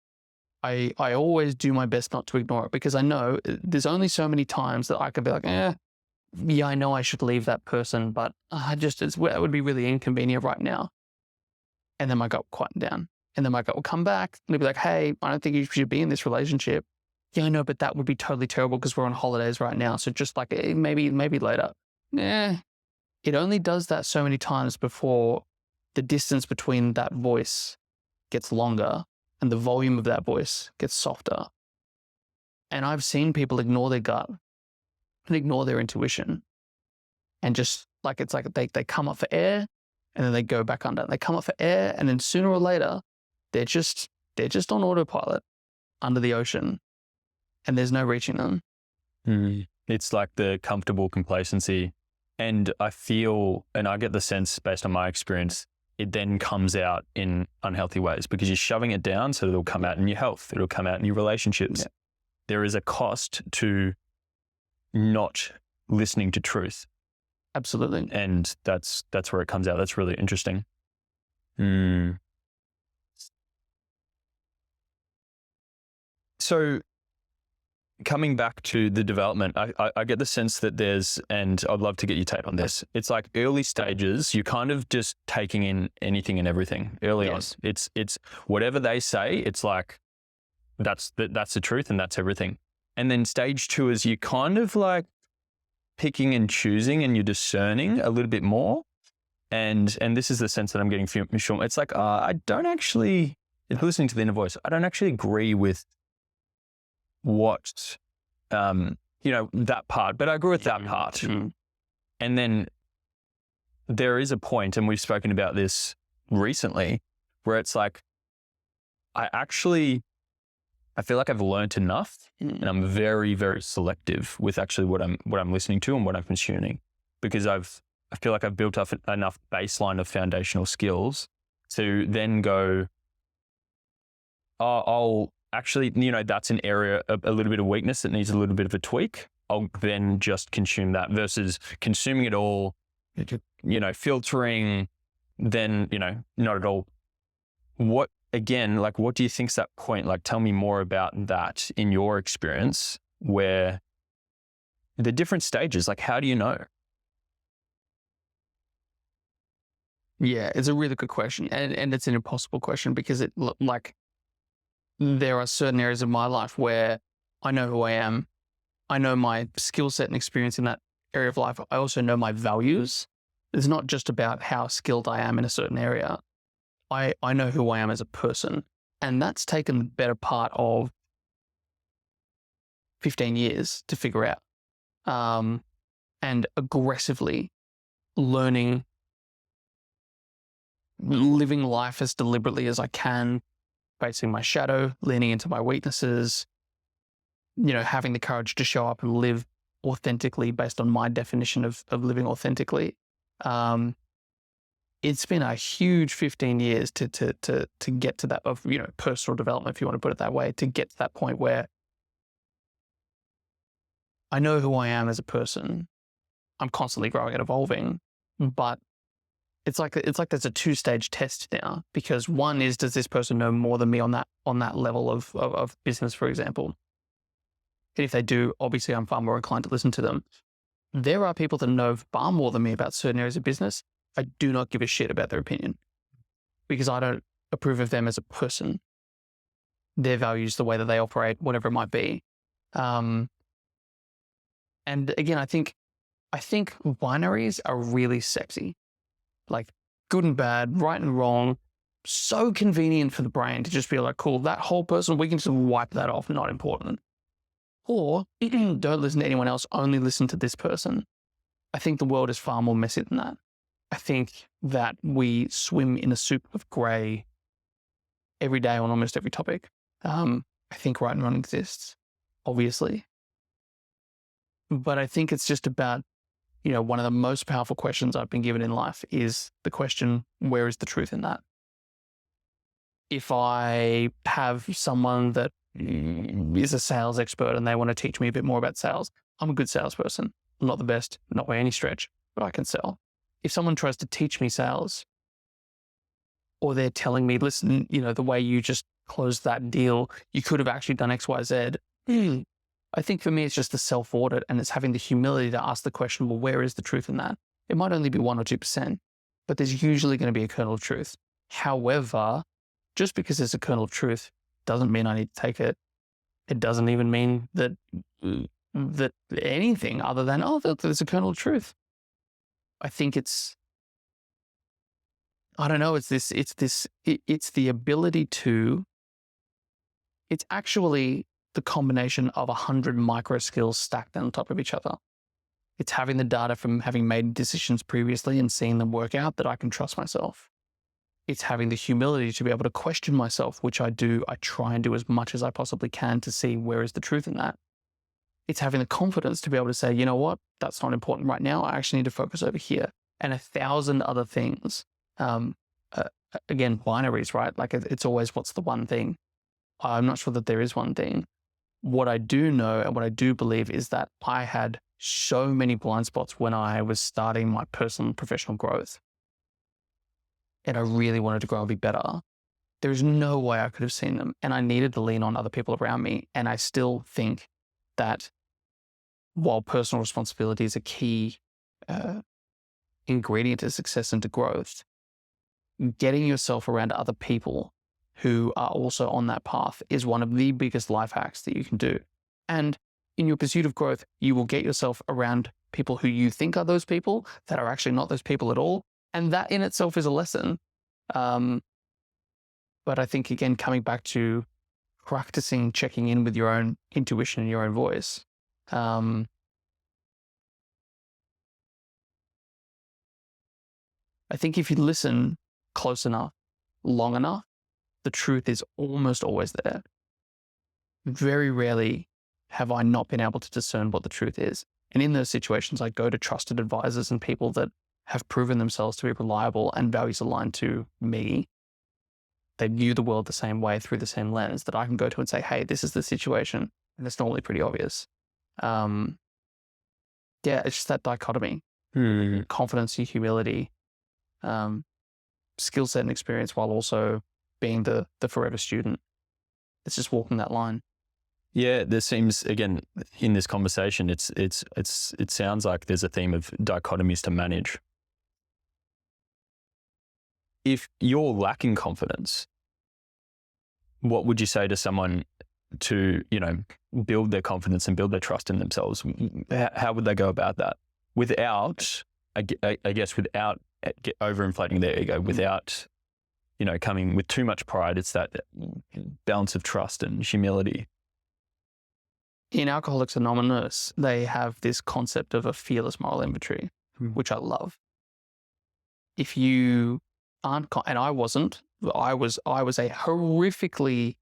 I always do my best not to ignore it, because I know there's only so many times that I could be like, yeah, I know I should leave that person, but it would be really inconvenient right now. And then my gut will quieten down. And then my gut will come back and it'll be like, hey, I don't think you should be in this relationship. Yeah, I know, but that would be totally terrible because we're on holidays right now. So just like maybe later. It only does that so many times before the distance between that voice gets longer and the volume of that voice gets softer. And I've seen people ignore their gut and ignore their intuition. And just like, it's like they come up for air and then they go back under. They come up for air and then sooner or later, they're just on autopilot under the ocean and there's no reaching them. It's like the comfortable complacency. And I feel, and I get the sense based on my experience, it then comes out in unhealthy ways because you're shoving it down so that it'll come out in your health. It'll come out in your relationships. Yeah. There is a cost to not listening to truth. Absolutely. And that's where it comes out. That's really interesting. So coming back to the development, I get the sense that and I'd love to get your take on this. It's like early stages, you're kind of just taking in anything and everything early on. It's whatever they say, it's like, that's the truth and that's everything. And then stage 2 is you kind of like picking and choosing and you're discerning a little bit more. And this is the sense that I'm getting from Sean. It's like, I don't actually, listening to the inner voice, I don't actually agree with what, that part, but I agree with that part. Mm-hmm. And then there is a point, and we've spoken about this recently, where it's like, I feel like I've learned enough and I'm very, very selective with actually what I'm listening to and what I'm consuming, because I feel like I've built up enough baseline of foundational skills to then go, I'll actually, that's an area, a little bit of weakness that needs a little bit of a tweak. I'll then just consume that versus consuming it all, filtering, then, not at all. What do you think's that point? Like, tell me more about that in your experience, where the different stages, like, how do you know? Yeah, it's a really good question. And it's an impossible question because there are certain areas of my life where I know who I am. I know my skill set and experience in that area of life. I also know my values. It's not just about how skilled I am in a certain area. I know who I am as a person. And that's taken the better part of 15 years to figure out. And aggressively learning, living life as deliberately as I can, facing my shadow, leaning into my weaknesses, having the courage to show up and live authentically based on my definition of living authentically. It's been a huge 15 years to get to that, of, personal development, if you want to put it that way, to get to that point where I know who I am as a person. I'm constantly growing and evolving, but it's like there's a 2-stage test now, because one is, does this person know more than me on that level of business, for example? And if they do, obviously I'm far more inclined to listen to them. There are people that know far more than me about certain areas of business. I do not give a shit about their opinion because I don't approve of them as a person. their values, the way that they operate, whatever it might be. And again, I think binaries are really sexy, like good and bad, right and wrong. So convenient for the brain to just be like, cool, that whole person, we can just wipe that off, not important. Or don't listen to anyone else, only listen to this person. I think the world is far more messy than that. I think that we swim in a soup of grey every day on almost every topic. I think right and wrong exists, obviously. But I think it's just about, one of the most powerful questions I've been given in life is the question, where is the truth in that? If I have someone that is a sales expert and they want to teach me a bit more about sales, I'm a good salesperson. I'm not the best, not by any stretch, but I can sell. If someone tries to teach me sales, or they're telling me, listen, the way you just closed that deal, you could have actually done X, Y, Z. I think for me, it's just the self-audit, and it's having the humility to ask the question, well, where is the truth in that? It might only be 1 or 2%, but there's usually going to be a kernel of truth. However, just because there's a kernel of truth doesn't mean I need to take it. It doesn't even mean that anything other than, there's a kernel of truth. I think it's the ability to, it's actually the combination of 100 micro skills stacked on top of each other. It's having the data from having made decisions previously and seeing them work out that I can trust myself. It's having the humility to be able to question myself, which I do. I try and do as much as I possibly can to see where is the truth in that. It's having the confidence to be able to say, you know what, that's not important right now. I actually need to focus over here. And 1,000 other things. Again, binaries, right? Like it's always, what's the one thing? I'm not sure that there is one thing. What I do know and what I do believe is that I had so many blind spots when I was starting my personal and professional growth. And I really wanted to grow and be better. There is no way I could have seen them. And I needed to lean on other people around me. And I still think that while personal responsibility is a key ingredient to success and to growth, getting yourself around other people who are also on that path is one of the biggest life hacks that you can do. And in your pursuit of growth, you will get yourself around people who you think are those people that are actually not those people at all. And that in itself is a lesson. But I think, again, coming back to practicing checking in with your own intuition and your own voice. I think if you listen close enough, long enough, the truth is almost always there. Very rarely have I not been able to discern what the truth is. And in those situations, I go to trusted advisors and people that have proven themselves to be reliable and values aligned to me. They view the world the same way through the same lens that I can go to and say, hey, this is the situation. And it's normally pretty obvious. It's just that dichotomy. Confidence and humility, skill set and experience, while also being the forever student. It's just walking that line. Yeah, there seems, again, in this conversation, it sounds like there's a theme of dichotomies to manage. If you're lacking confidence, what would you say to someone to, build their confidence and build their trust in themselves? How would they go about that without, I guess, without overinflating their ego, without, coming with too much pride? It's that balance of trust and humility. In Alcoholics Anonymous, they have this concept of a fearless moral inventory, which I love. If you aren't, and I wasn't, I was a horrifically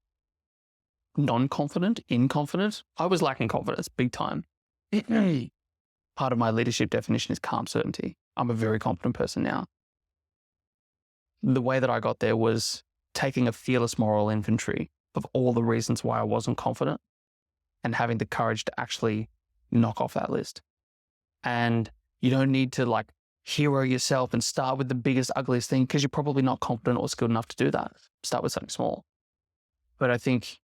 non-confident, inconfident. I was lacking confidence big time. Part of my leadership definition is calm certainty. I'm a very confident person now. The way that I got there was taking a fearless moral inventory of all the reasons why I wasn't confident and having the courage to actually knock off that list. And you don't need to hero yourself and start with the biggest, ugliest thing, because you're probably not confident or skilled enough to do that. Start with something small. But I think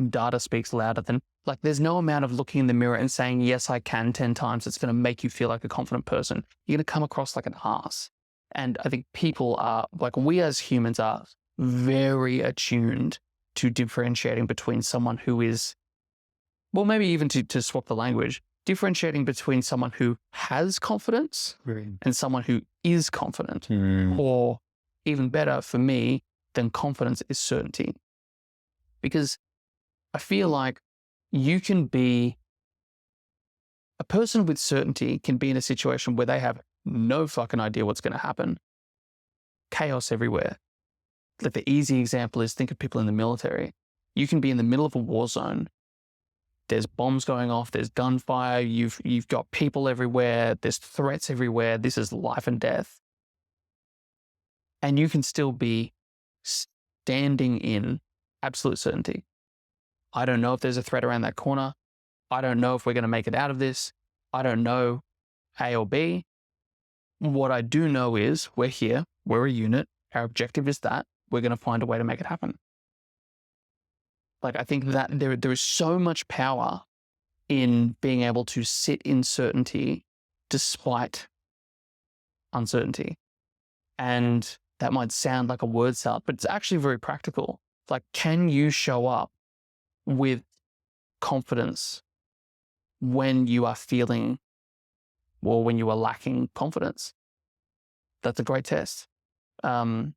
data speaks louder than, there's no amount of looking in the mirror and saying, yes, I can 10 times. It's going to make you feel like a confident person. You're going to come across like an ass. And I think people are, we as humans are very attuned to differentiating between someone who is, well, maybe even to swap the language, differentiating between someone who has confidence and someone who is confident. Or even better for me than confidence is certainty. Because I feel like you can be, a person with certainty can be in a situation where they have no fucking idea what's going to happen. Chaos everywhere. Like the easy example is, think of people in the military. You can be in the middle of a war zone. There's bombs going off. There's gunfire. You've got people everywhere. There's threats everywhere. This is life and death. And you can still be standing in absolute certainty. I don't know if there's a threat around that corner. I don't know if we're going to make it out of this. I don't know A or B. What I do know is we're here. We're a unit. Our objective is that. We're going to find a way to make it happen. Like, I think that there is so much power in being able to sit in certainty despite uncertainty. And that might sound like a word salad, but it's actually very practical. Like, can you show up with confidence when you are feeling, or when you are lacking confidence? That's a great test. But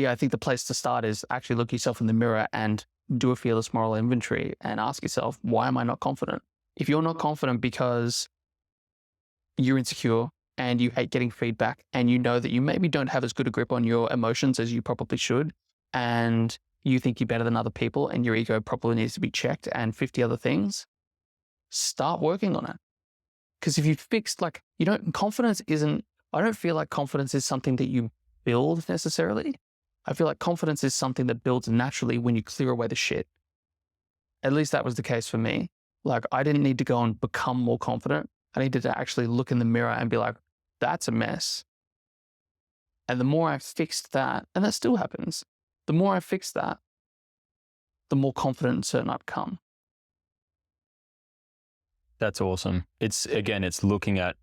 yeah, I think the place to start is actually look yourself in the mirror and do a fearless moral inventory and ask yourself, why am I not confident? If you're not confident because you're insecure and you hate getting feedback and you know that you maybe don't have as good a grip on your emotions as you probably should, and you think you're better than other people and your ego probably needs to be checked and 50 other things, start working on it. Because if you fixed, like, confidence isn't, I don't feel like confidence is something that you build necessarily. I feel like confidence is something that builds naturally when you clear away the shit. At least that was the case for me. Like, I didn't need to go and become more confident. I needed to actually look in the mirror and be like, that's a mess. And the more I fixed that, and that still happens, the more I fixed that, the more confident and certain I've become. That's awesome. It's looking at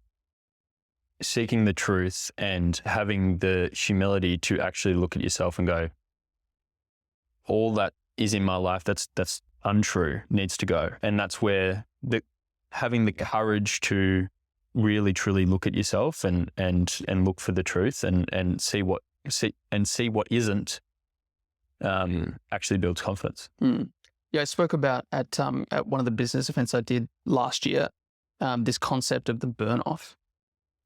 seeking the truth and having the humility to actually look at yourself and go, all that is in my life that's untrue needs to go. And that's where having the courage to really truly look at yourself and look for the truth and see what isn't actually builds confidence. Yeah, I spoke about at one of the business events I did last year, this concept of the burn off.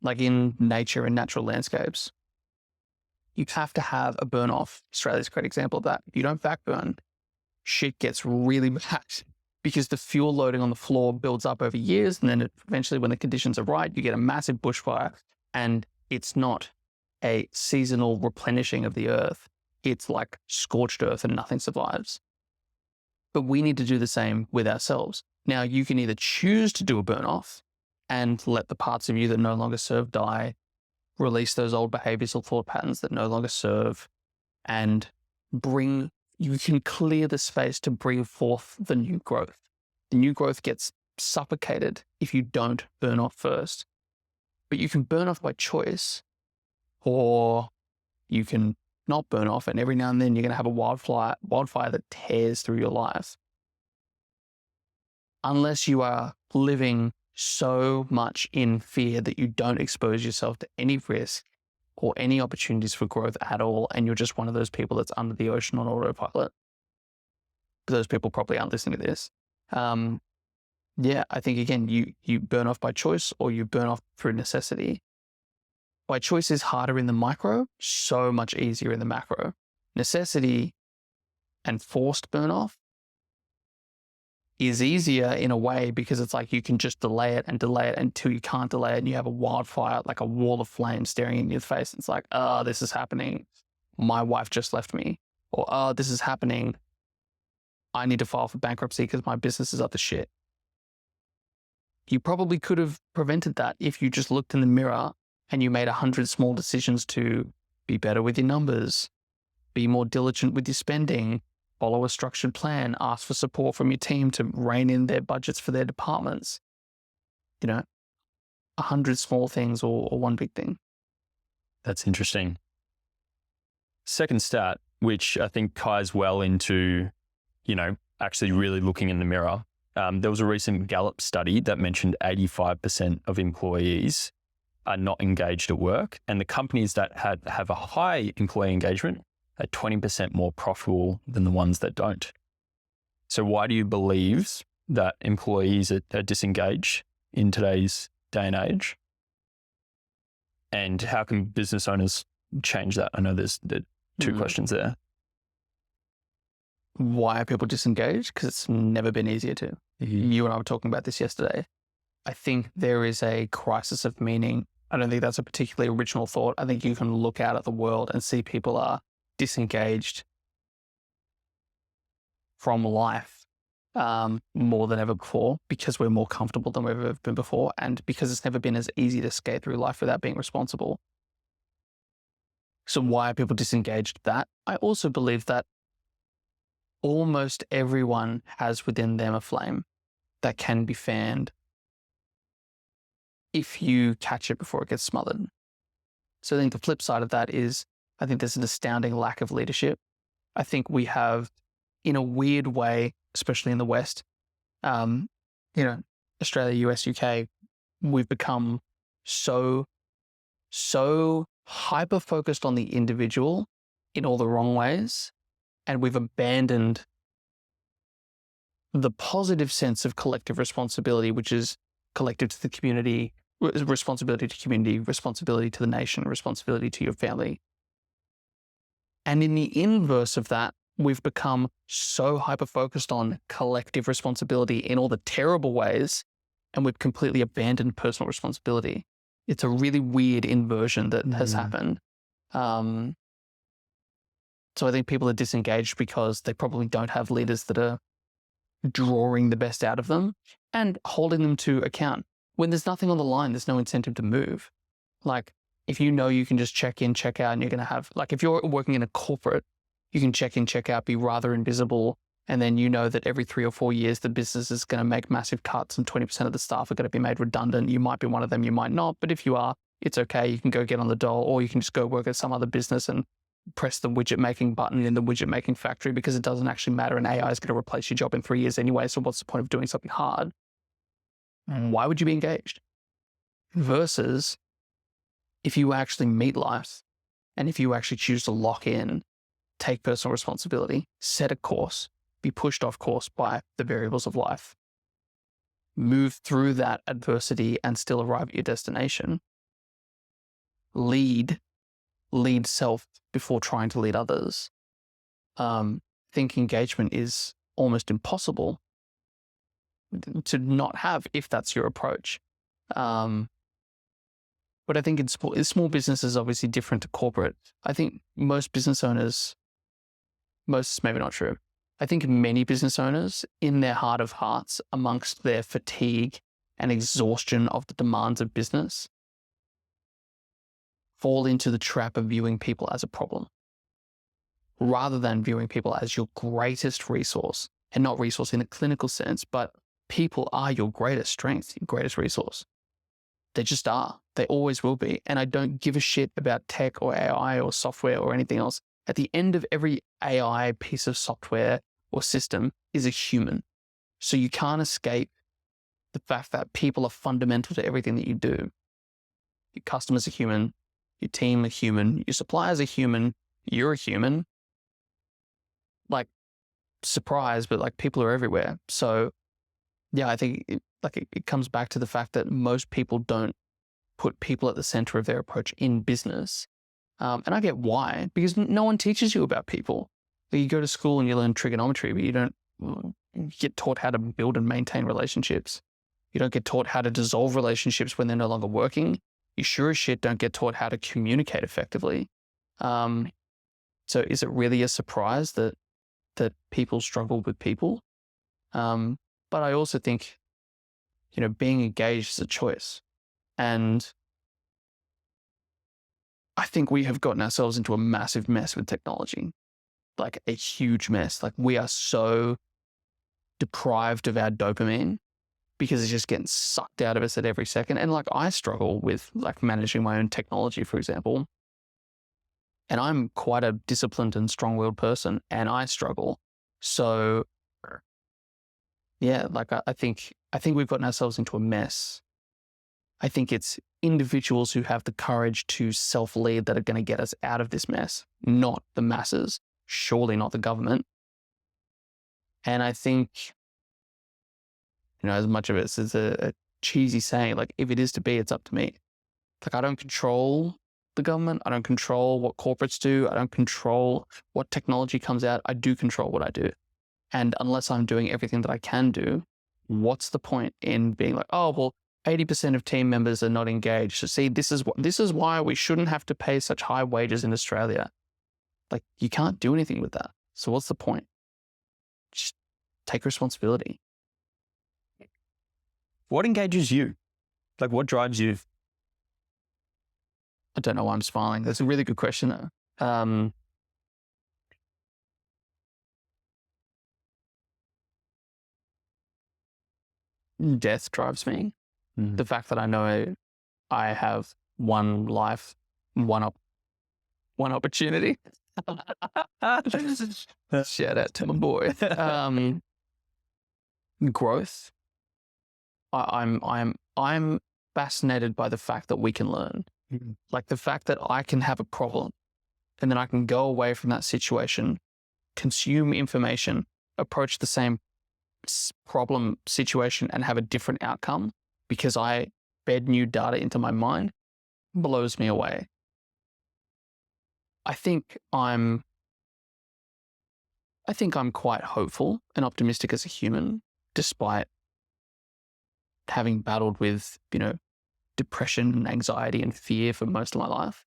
Like in nature and natural landscapes, you have to have a burn off. Australia's a great example of that. If you don't back burn, shit gets really bad because the fuel loading on the floor builds up over years. And then eventually when the conditions are right, you get a massive bushfire, and it's not a seasonal replenishing of the earth. It's like scorched earth and nothing survives. But we need to do the same with ourselves. Now, you can either choose to do a burn off and let the parts of you that no longer serve die, release those old behaviors or thought patterns that no longer serve, and you can clear the space to bring forth the new growth. The new growth gets suffocated if you don't burn off first. But you can burn off by choice, or you can not burn off, and every now and then you're going to have a wildfire that tears through your life. Unless you are living so much in fear that you don't expose yourself to any risk or any opportunities for growth at all, and you're just one of those people that's under the ocean on autopilot. Those people probably aren't listening to this. Yeah, I think, again, you burn off by choice or you burn off through necessity. By choice is harder in the micro, so much easier in the macro. Necessity and forced burn off is easier in a way because it's like you can just delay it until you can't delay it, and you have a wildfire, like a wall of flame staring in your face. It's like, oh, this is happening. My wife just left me. Or, oh, this is happening. I need to file for bankruptcy because my business is up to shit. You probably could have prevented that if you just looked in the mirror and you made 100 small decisions to be better with your numbers, be more diligent with your spending, follow a structured plan, ask for support from your team to rein in their budgets for their departments. 100 small things or one big thing. That's interesting. Second stat, which I think ties well into, actually really looking in the mirror. There was a recent Gallup study that mentioned 85% of employees are not engaged at work, and the companies that have a high employee engagement are 20% more profitable than the ones that don't. So why do you believe that employees are disengaged in today's day and age? And how can business owners change that? I know there's two questions there. Why are people disengaged? Because it's never been easier to. You and I were talking about this yesterday. I think there is a crisis of meaning. I don't think that's a particularly original thought. I think you can look out at the world and see people are disengaged from life more than ever before, because we're more comfortable than we've ever been before, and because it's never been as easy to skate through life without being responsible. So why are people disengaged? That I also believe that almost everyone has within them a flame that can be fanned if you catch it before it gets smothered. So I think the flip side of that is, I think there's an astounding lack of leadership. I think we have, in a weird way, especially in the West, Australia, US, UK, we've become so hyper-focused on the individual in all the wrong ways, and we've abandoned the positive sense of collective responsibility, which is collective to the community, responsibility to community, responsibility to the nation, responsibility to your family. And in the inverse of that, we've become so hyper-focused on collective responsibility in all the terrible ways, and we've completely abandoned personal responsibility. It's a really weird inversion that has happened. So I think people are disengaged because they probably don't have leaders that are drawing the best out of them and holding them to account. When there's nothing on the line, there's no incentive to move. Like, if you know you can just check in, check out, and you're going to have, like, if you're working in a corporate, you can check in, check out, be rather invisible, and then you know that every 3 or 4 years the business is going to make massive cuts and 20% of the staff are going to be made redundant. You might be one of them, you might not, but if you are, it's okay. You can go get on the dole, or you can just go work at some other business and press the widget making button in the widget making factory, because it doesn't actually matter, and AI is going to replace your job in 3 years anyway, so what's the point of doing something hard? Why would you be engaged? Versus if you actually meet life, and if you actually choose to lock in, take personal responsibility, set a course, be pushed off course by the variables of life, move through that adversity and still arrive at your destination, lead self before trying to lead others. I think engagement is almost impossible to not have if that's your approach. But I think in small business is obviously different to corporate. I think most business owners, most is maybe not true. I think many business owners, in their heart of hearts, amongst their fatigue and exhaustion of the demands of business, fall into the trap of viewing people as a problem, rather than viewing people as your greatest resource, and not resource in a clinical sense, but people are your greatest strength, your greatest resource. They just are. They always will be. And I don't give a shit about tech or AI or software or anything else. At the end of every AI piece of software or system is a human. So you can't escape the fact that people are fundamental to everything that you do. Your customers are human. Your team are human. Your suppliers are human. You're a human. Like, surprise, but like, people are everywhere. So yeah, I think it comes back to the fact that most people don't put people at the center of their approach in business. And I get why, because no one teaches you about people. You go to school and you learn trigonometry, but you don't get taught how to build and maintain relationships. You don't get taught how to dissolve relationships when they're no longer working. You sure as shit don't get taught how to communicate effectively. So is it really a surprise that people struggle with people? But I also think, being engaged is a choice. And I think we have gotten ourselves into a massive mess with technology, like a huge mess. Like, we are so deprived of our dopamine because it's just getting sucked out of us at every second. And like, I struggle with like managing my own technology, for example. And I'm quite a disciplined and strong-willed person, and I struggle. So yeah, like I think we've gotten ourselves into a mess. I think it's individuals who have the courage to self-lead that are going to get us out of this mess, not the masses, surely not the government. And I think, as much of it is a cheesy saying, like, if it is to be, it's up to me. Like, I don't control the government. I don't control what corporates do. I don't control what technology comes out. I do control what I do. And unless I'm doing everything that I can do, what's the point in being like, oh, well, 80% of team members are not engaged. So see, this is why we shouldn't have to pay such high wages in Australia. Like, you can't do anything with that. So what's the point? Just take responsibility. What engages you? Like, what drives you? I don't know why I'm smiling. That's a really good question, though. Death drives me. The fact that I know I have one life, one opportunity. Shout out to my boy. Growth. I'm fascinated by the fact that we can learn. Like the fact that I can have a problem and then I can go away from that situation, consume information, approach the same problem situation and have a different outcome because I fed new data into my mind, blows me away. I think I'm quite hopeful and optimistic as a human, despite having battled with, depression and anxiety and fear for most of my life.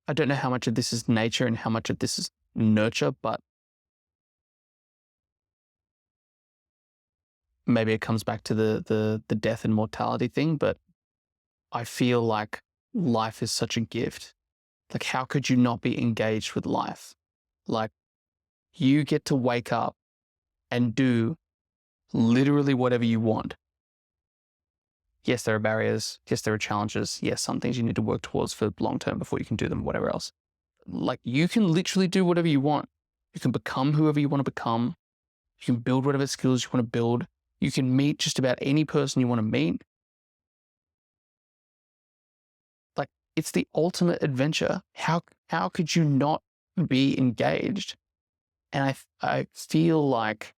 I don't know how much of this is nature and how much of this is nurture, but maybe it comes back to the death and mortality thing, but I feel like life is such a gift. Like, how could you not be engaged with life? Like, you get to wake up and do literally whatever you want. Yes, there are barriers. Yes, there are challenges. Yes, some things you need to work towards for long term before you can do them, whatever else. Like, you can literally do whatever you want. You can become whoever you want to become. You can build whatever skills you want to build. You can meet just about any person you want to meet. Like, it's the ultimate adventure. How could you not be engaged? And I feel like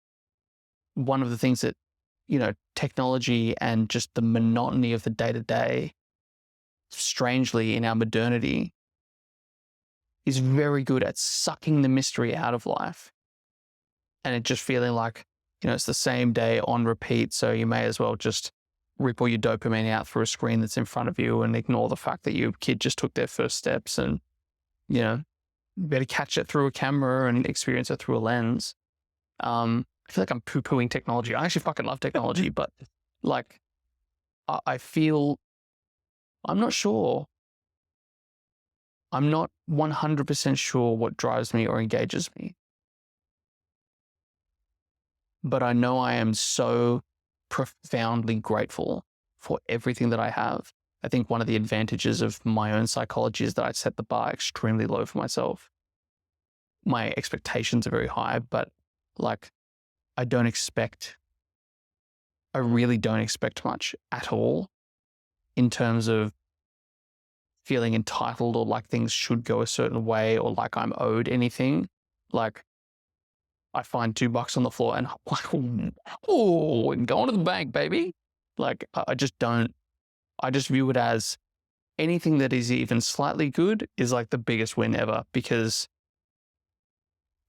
one of the things that, technology and just the monotony of the day-to-day, strangely in our modernity, is very good at sucking the mystery out of life. And it just feeling like, it's the same day on repeat. So you may as well just rip all your dopamine out through a screen that's in front of you and ignore the fact that your kid just took their first steps and, you better catch it through a camera and experience it through a lens. I feel like I'm poo-pooing technology. I actually fucking love technology, but like, I feel, I'm not sure. I'm not 100% sure what drives me or engages me. But I know I am so profoundly grateful for everything that I have. I think one of the advantages of my own psychology is that I set the bar extremely low for myself. My expectations are very high, but like, I really don't expect much at all in terms of feeling entitled or like things should go a certain way or like I'm owed anything. Like, I find $2 on the floor and I'm like, oh, and going to the bank, baby. Like, I just don't, I just view it as anything that is even slightly good is like the biggest win ever, because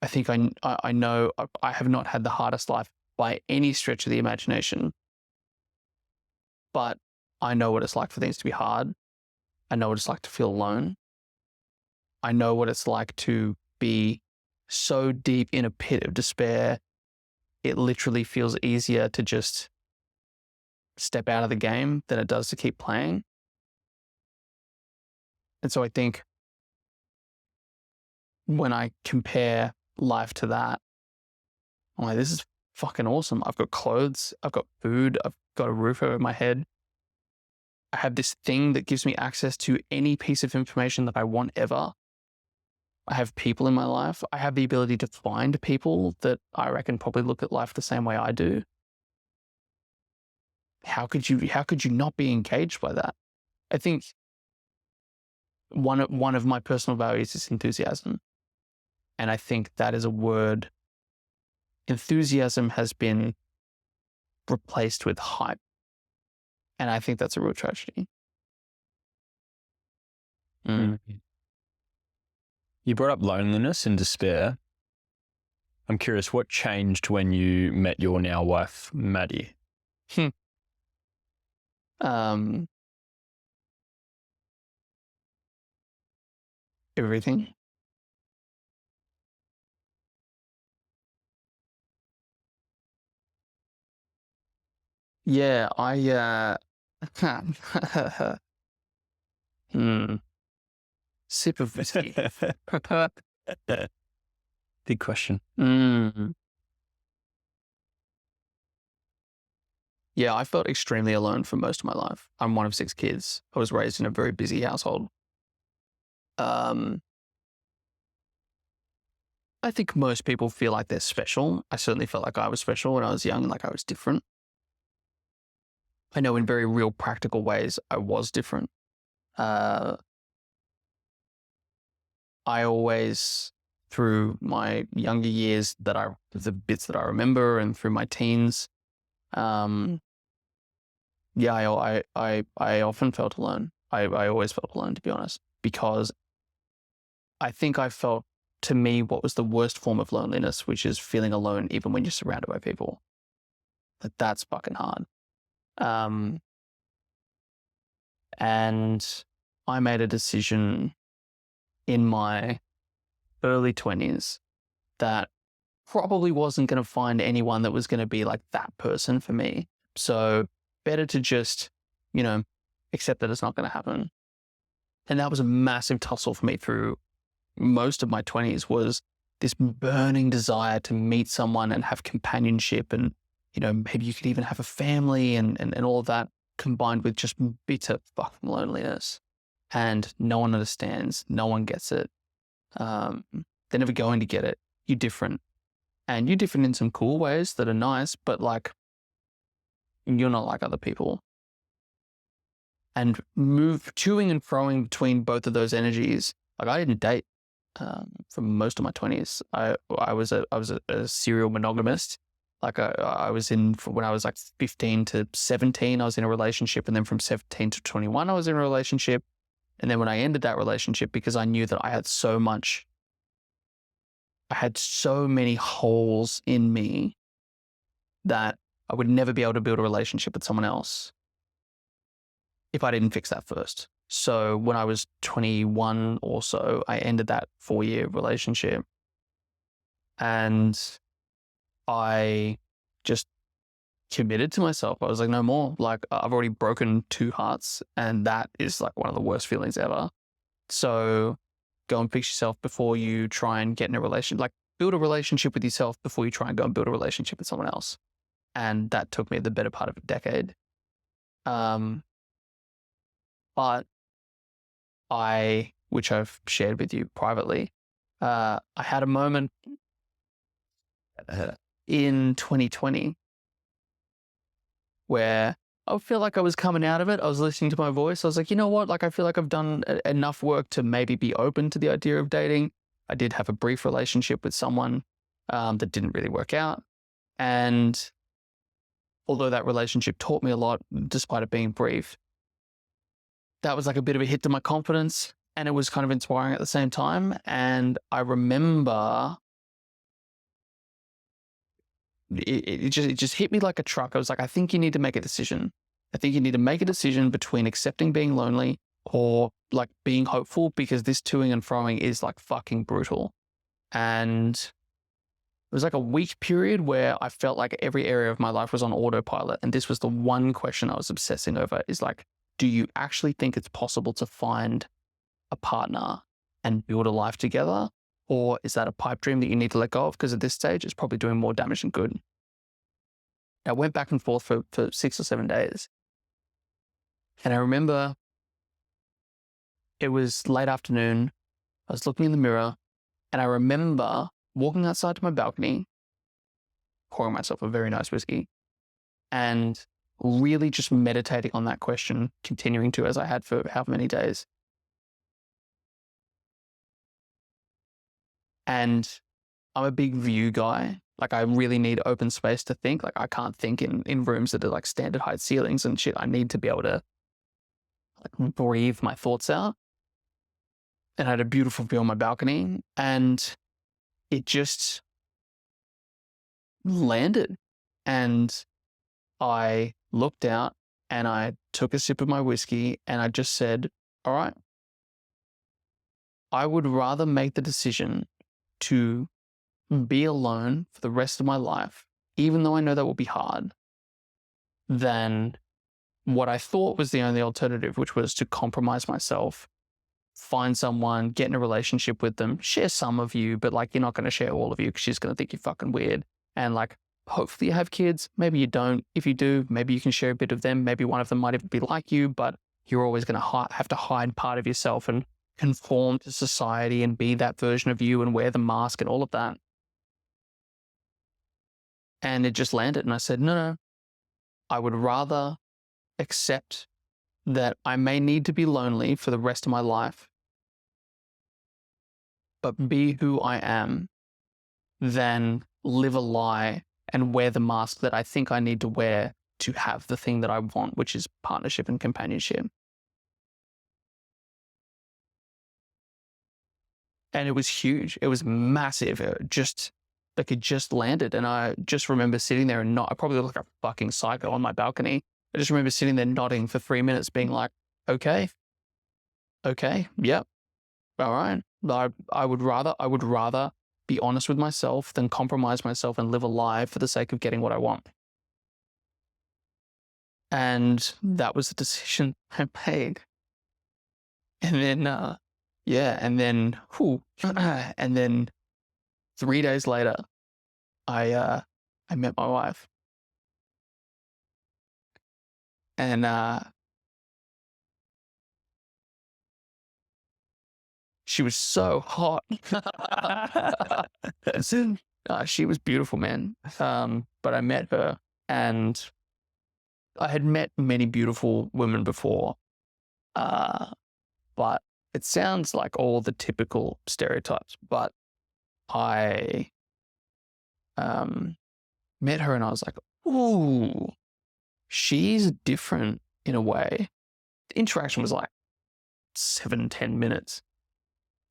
I think I know I have not had the hardest life by any stretch of the imagination, but I know what it's like for things to be hard. I know what it's like to feel alone. I know what it's like to be so deep in a pit of despair, it literally feels easier to just step out of the game than it does to keep playing. And so I think when I compare life to that, I'm like, this is fucking awesome. I've got clothes, I've got food, I've got a roof over my head. I have this thing that gives me access to any piece of information that I want ever. I have people in my life. I have the ability to find people that I reckon probably look at life the same way I do. How could you not be engaged by that? I think one of my personal values is enthusiasm. And I think that is a word. Enthusiasm has been replaced with hype. And I think that's a real tragedy. You brought up loneliness and despair. I'm curious, what changed when you met your now wife, Maddie? Everything. Yeah, sip of whiskey. Big question. Yeah, I felt extremely alone for most of my life. I'm one of 6 kids. I was raised in a very busy household. I think most people feel like they're special. I certainly felt like I was special when I was young, like I was different. I know in very real practical ways I was different. I always, through my younger years, the bits that I remember, and through my teens, I often felt alone. I always felt alone, to be honest, because I think I felt, to me, what was the worst form of loneliness, which is feeling alone even when you're surrounded by people. Like, that's fucking hard. And I made a decision in my early 20s that probably wasn't going to find anyone that was going to be like that person for me. So better to just, accept that it's not going to happen. And that was a massive tussle for me through most of my 20s, was this burning desire to meet someone and have companionship, and, maybe you could even have a family and all of that, combined with just bitter fucking loneliness. And no one understands. No one gets it. They're never going to get it. You're different. And you're different in some cool ways that are nice, but like, you're not like other people. And toing and froing between both of those energies. Like, I didn't date for most of my 20s. I was a serial monogamist. Like, I was when I was like 15 to 17, I was in a relationship. And then from 17 to 21, I was in a relationship. And then when I ended that relationship, because I knew that I had so many holes in me that I would never be able to build a relationship with someone else if I didn't fix that first. So when I was 21 or so, I ended that 4-year relationship. And I just committed to myself. I was like, no more. Like, I've already broken 2 hearts, and that is like one of the worst feelings ever. So go and fix yourself before you try and get in a relationship. Like, build a relationship with yourself before you try and go and build a relationship with someone else. And that took me the better part of a decade. But which I've shared with you privately, I had a moment in 2020 where I feel like I was coming out of it. I was listening to my voice. I was like, you know what? Like, I feel like I've done enough work to maybe be open to the idea of dating. I did have a brief relationship with someone that didn't really work out. And although that relationship taught me a lot, despite it being brief, that was like a bit of a hit to my confidence, and it was kind of inspiring at the same time. And I remember it just hit me like a truck. I was like, I think you need to make a decision. I think you need to make a decision between accepting being lonely or like being hopeful, because this toing and froing is like fucking brutal. And it was like a week period where I felt like every area of my life was on autopilot. And this was the one question I was obsessing over, is like, do you actually think it's possible to find a partner and build a life together? Or is that a pipe dream that you need to let go of? Because at this stage, it's probably doing more damage than good. I went back and forth for 6 or 7 days. And I remember it was late afternoon. I was looking in the mirror, and I remember walking outside to my balcony, pouring myself a very nice whiskey, and really just meditating on that question, continuing to, as I had for how many days. And I'm a big view guy. Like, I really need open space to think. Like, I can't think in rooms that are like standard height ceilings and shit. I need to be able to like breathe my thoughts out. And I had a beautiful view on my balcony, and it just landed. And I looked out and I took a sip of my whiskey, and I just said, all right, I would rather make the decision to be alone for the rest of my life, even though I know that will be hard, than what I thought was the only alternative, which was to compromise myself, find someone, get in a relationship with them, share some of you, but like, you're not going to share all of you because she's going to think you're fucking weird. And like, hopefully you have kids. Maybe you don't. If you do, maybe you can share a bit of them. Maybe one of them might even be like you, but you're always going to have to hide part of yourself and conform to society and be that version of you and wear the mask and all of that. And it just landed. And I said, no, I would rather accept that I may need to be lonely for the rest of my life, but be who I am, than live a lie and wear the mask that I think I need to wear to have the thing that I want, which is partnership and companionship. And it was huge. It was massive. It just landed. And I just remember sitting there and I probably looked like a fucking psycho on my balcony. I just remember sitting there nodding for 3 minutes, being like, okay, yep, all right. I would rather be honest with myself than compromise myself and live a lie for the sake of getting what I want. And that was the decision I made. And then, and then 3 days later, I met my wife. And she was so hot. She was beautiful, man. But I met her, and I had met many beautiful women before. But it sounds like all the typical stereotypes. But I met her, and I was like, ooh, she's different in a way. The interaction was like 7-10 minutes.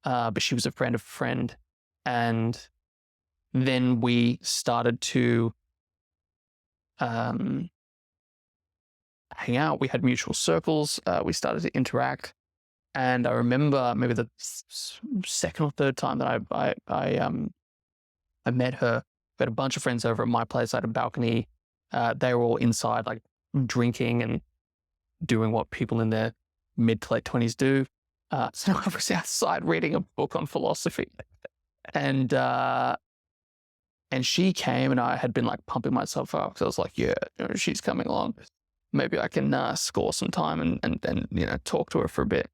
But she was a friend of a friend. And then we started to hang out. We had mutual circles. We started to interact. And I remember maybe the second or third time that I met her, we had a bunch of friends over at my place. I had a balcony. They were all inside, like drinking and doing what people in their mid to late 20s do. So I was outside reading a book on philosophy, and she came, and I had been like pumping myself up because I was like, yeah, she's coming along. Maybe I can score some time and talk to her for a bit.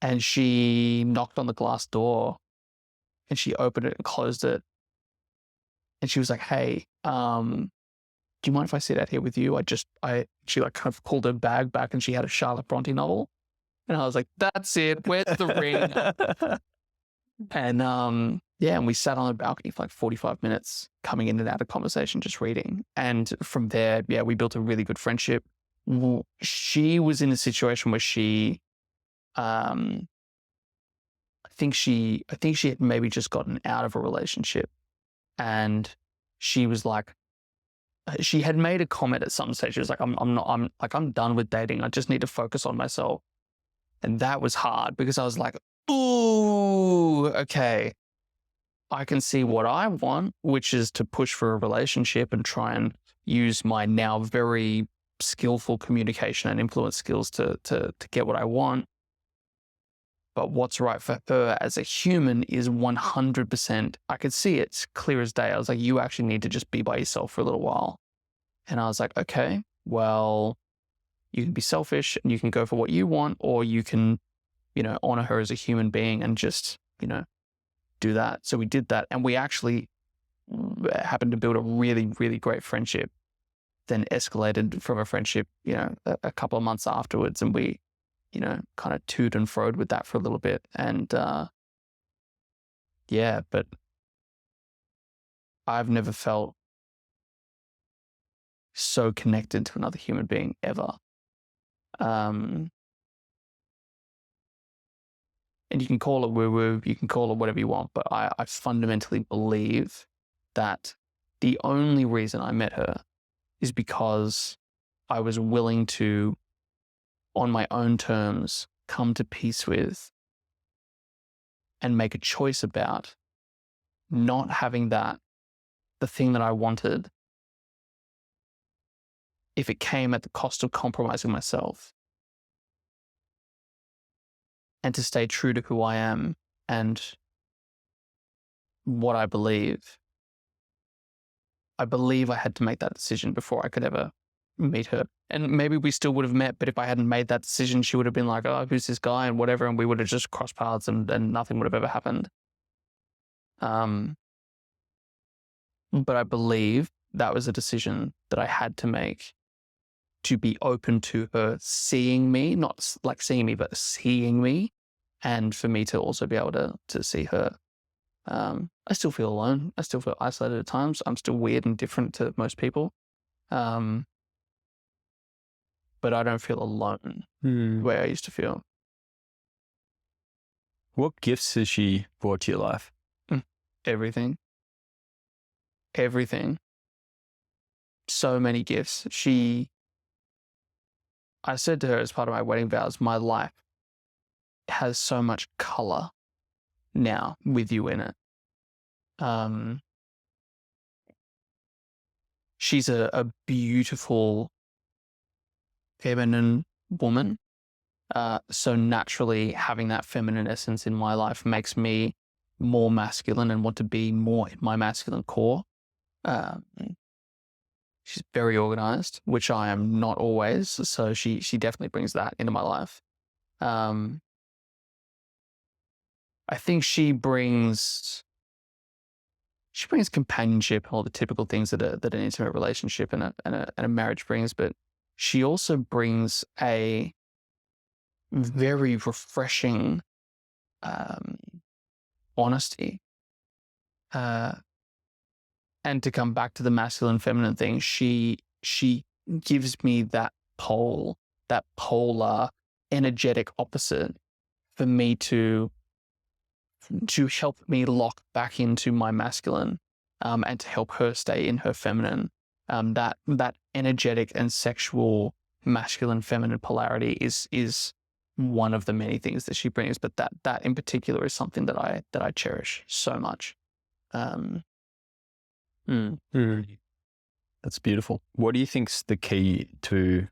And she knocked on the glass door, and she opened it and closed it. And she was like, hey, do you mind if I sit out here with you? She like kind of pulled her bag back, and she had a Charlotte Bronte novel. And I was like, that's it. Where's the ring? And and we sat on the balcony for like 45 minutes, coming in and out of conversation, just reading. And from there, we built a really good friendship. She was in a situation where she, I think she had maybe just gotten out of a relationship, and she was like, she had made a comment at some stage. She was like, I'm done with dating. I just need to focus on myself. And that was hard because I was like, ooh, okay, I can see what I want, which is to push for a relationship and try and use my now very skillful communication and influence skills to get what I want. But what's right for her as a human is 100%. I could see it clear as day. I was like, you actually need to just be by yourself for a little while. And I was like, okay, well, you can be selfish and you can go for what you want, or you can, honor her as a human being and just, do that. So we did that. And we actually happened to build a really, really great friendship, then escalated from a friendship, a couple of months afterwards. And we, kind of toed and froed with that for a little bit. And yeah, but I've never felt so connected to another human being ever. And you can call it woo-woo, you can call it whatever you want, but I fundamentally believe that the only reason I met her is because I was willing to, on my own terms, come to peace with and make a choice about not having that, the thing that I wanted, if it came at the cost of compromising myself, and to stay true to who I am and what I believe. I believe I had to make that decision before I could ever meet her. And maybe we still would have met, but if I hadn't made that decision, she would have been like, oh, who's this guy and whatever, and we would have just crossed paths and nothing would have ever happened. But I believe that was a decision that I had to make, to be open to her seeing me, not like seeing me, but seeing me, and for me to also be able to see her. I still feel alone. I still feel isolated at times. I'm still weird and different to most people. But I don't feel alone the way I used to feel. What gifts has she brought to your life? Everything. So many gifts. I said to her as part of my wedding vows, my life has so much color now with you in it. She's a beautiful feminine woman. So naturally having that feminine essence in my life makes me more masculine and want to be more in my masculine core. She's very organized, which I am not always. So she definitely brings that into my life. I think she brings companionship, all the typical things that an intimate relationship and a marriage brings, but she also brings a very refreshing honesty. And to come back to the masculine feminine thing, she gives me that polar energetic opposite for me to help me lock back into my masculine, and to help her stay in her feminine. That energetic and sexual masculine feminine polarity is one of the many things that she brings, but that in particular is something that I cherish so much. That's beautiful. What do you think's the key to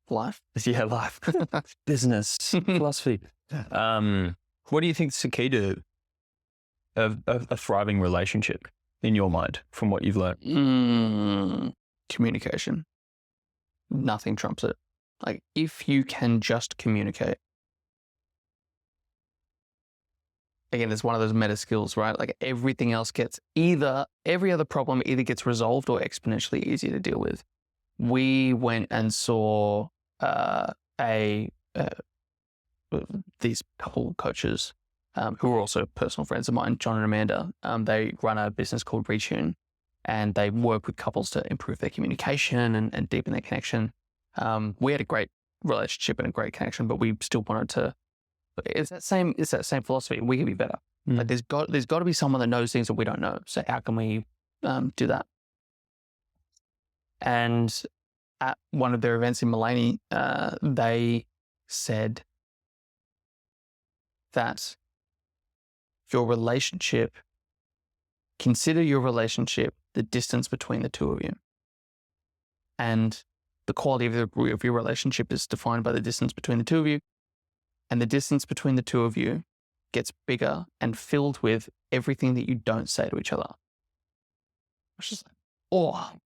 life? Yeah, life, business, philosophy. What do you think's the key to a thriving relationship in your mind, from what you've learned? Communication. Nothing trumps it. Like, if you can just communicate. Again, it's one of those meta skills, right? Like, everything else every other problem either gets resolved or exponentially easier to deal with. We went and saw these couple coaches who are also personal friends of mine, John and Amanda. They run a business called Retune, and they work with couples to improve their communication and deepen their connection. We had a great relationship and a great connection, but we still wanted to. It's that same philosophy. We can be better. Like, there's got to be someone that knows things that we don't know. So how can we do that? And at one of their events in Mulaney, they said that consider your relationship the distance between the two of you. And the quality of your relationship is defined by the distance between the two of you. And the distance between the two of you gets bigger and filled with everything that you don't say to each other. It's just like,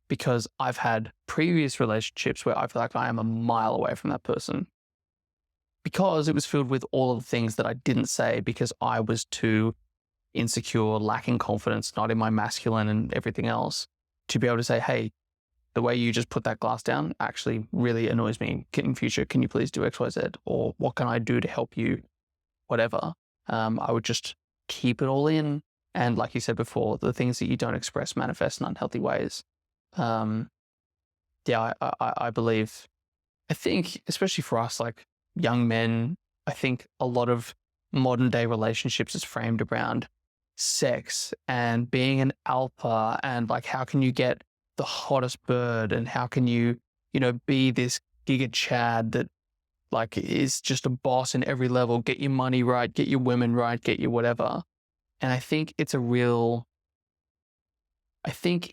because I've had previous relationships where I feel like I am a mile away from that person because it was filled with all of the things that I didn't say because I was too insecure, lacking confidence, not in my masculine and everything else, to be able to say, hey, the way you just put that glass down actually really annoys me. In future, can you please do X, Y, Z? Or what can I do to help you? Whatever. I would just keep it all in. And like you said before, the things that you don't express manifest in unhealthy ways. I believe, I think, especially for us, like young men, I think a lot of modern day relationships is framed around sex and being an alpha and like, how can you get the hottest bird and how can you, be this giga chad that like is just a boss in every level, get your money right, get your women right, get your whatever. And I think it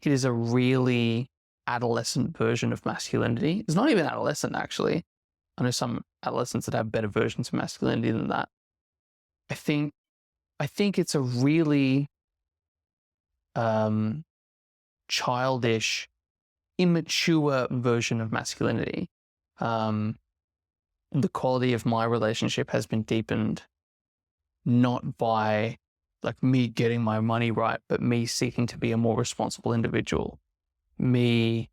is a really adolescent version of masculinity. It's not even adolescent, actually. I know some adolescents that have better versions of masculinity than that. I think it's a really childish, immature version of masculinity. The quality of my relationship has been deepened not by like me getting my money right, but me seeking to be a more responsible individual, me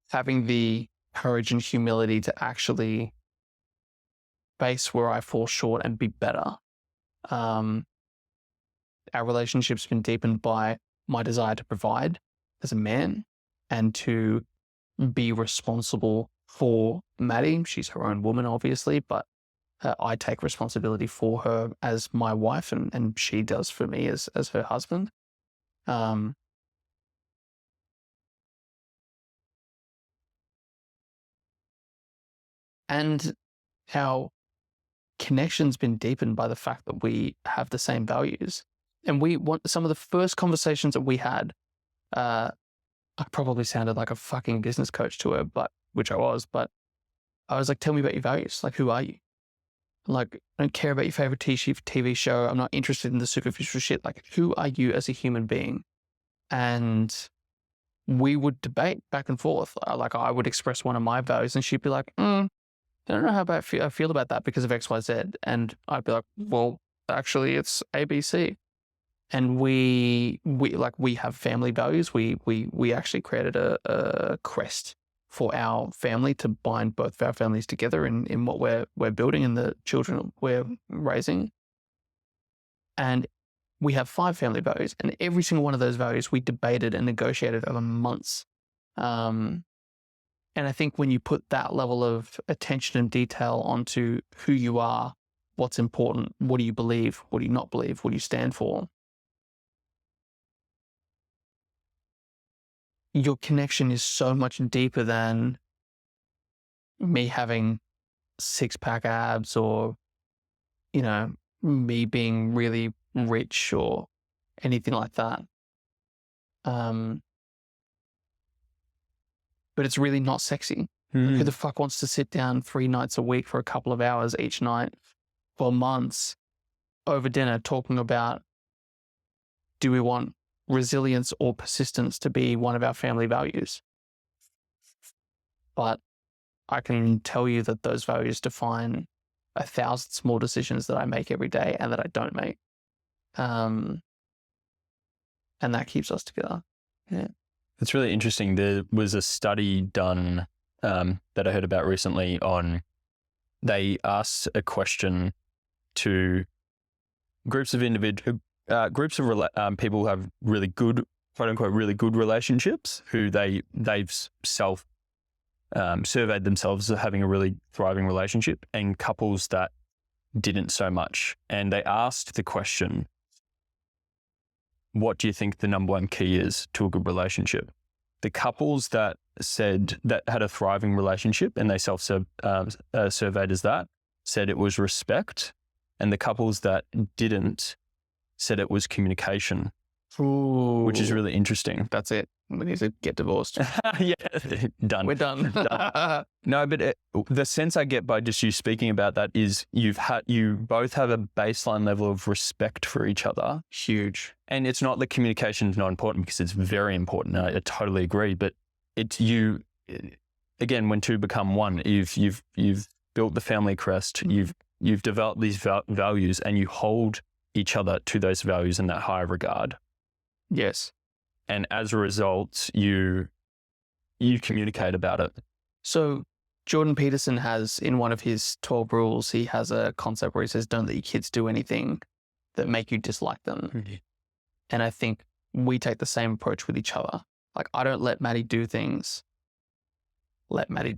having the courage and humility to actually face where I fall short and be better. Our relationship's been deepened by my desire to provide as a man and to be responsible for Maddie. She's her own woman, obviously, but I take responsibility for her as my wife and she does for me as her husband. And our connection's been deepened by the fact that we have the same values. And we want some of the first conversations that we had, I probably sounded like a fucking business coach to her, which I was, but I was like, tell me about your values. Like, who are you? Like, I don't care about your favorite TV show. I'm not interested in the superficial shit. Like, who are you as a human being? And we would debate back and forth. Like, I would express one of my values and she'd be like, I don't know how I feel about that because of X, Y, Z. And I'd be like, well, actually it's ABC. And we have family values. We actually created a crest for our family to bind both of our families together in what we're building and the children we're raising. And we have 5 family values, and every single one of those values we debated and negotiated over months. And I think when you put that level of attention and detail onto who you are, what's important, what do you believe, what do you not believe, what do you stand for, your connection is so much deeper than me having 6-pack abs or, me being really rich or anything like that. But it's really not sexy. Who the fuck wants to sit down 3 nights a week for a couple of hours each night for months over dinner talking about, do we want resilience or persistence to be one of our family values? But I can tell you that those values define 1,000 small decisions that I make every day and that I don't make. And that keeps us together. Yeah. It's really interesting. There was a study done that I heard about recently they asked a question to groups of people who have really good, quote unquote, really good relationships who they've surveyed themselves as having a really thriving relationship, and couples that didn't so much. And they asked the question, what do you think the number one key is to a good relationship? The couples that said that had a thriving relationship and they surveyed as that said it was respect. And the couples that didn't said it was communication. Ooh, which is really interesting. that's it. We need to get divorced. Yeah, done. We're done. No, but the sense I get by just you speaking about that is you both have a baseline level of respect for each other. Huge. And it's not that communication is not important, because it's very important. I totally agree. But it's you, again, when two become one, you've built the family crest. You've developed these values, and you hold each other to those values in that high regard. Yes. And as a result, you communicate about it. So Jordan Peterson has, in one of his 12 rules, he has a concept where he says, don't let your kids do anything that make you dislike them. Mm-hmm. And I think we take the same approach with each other. Like, I don't let Maddie do things. I don't let Maddie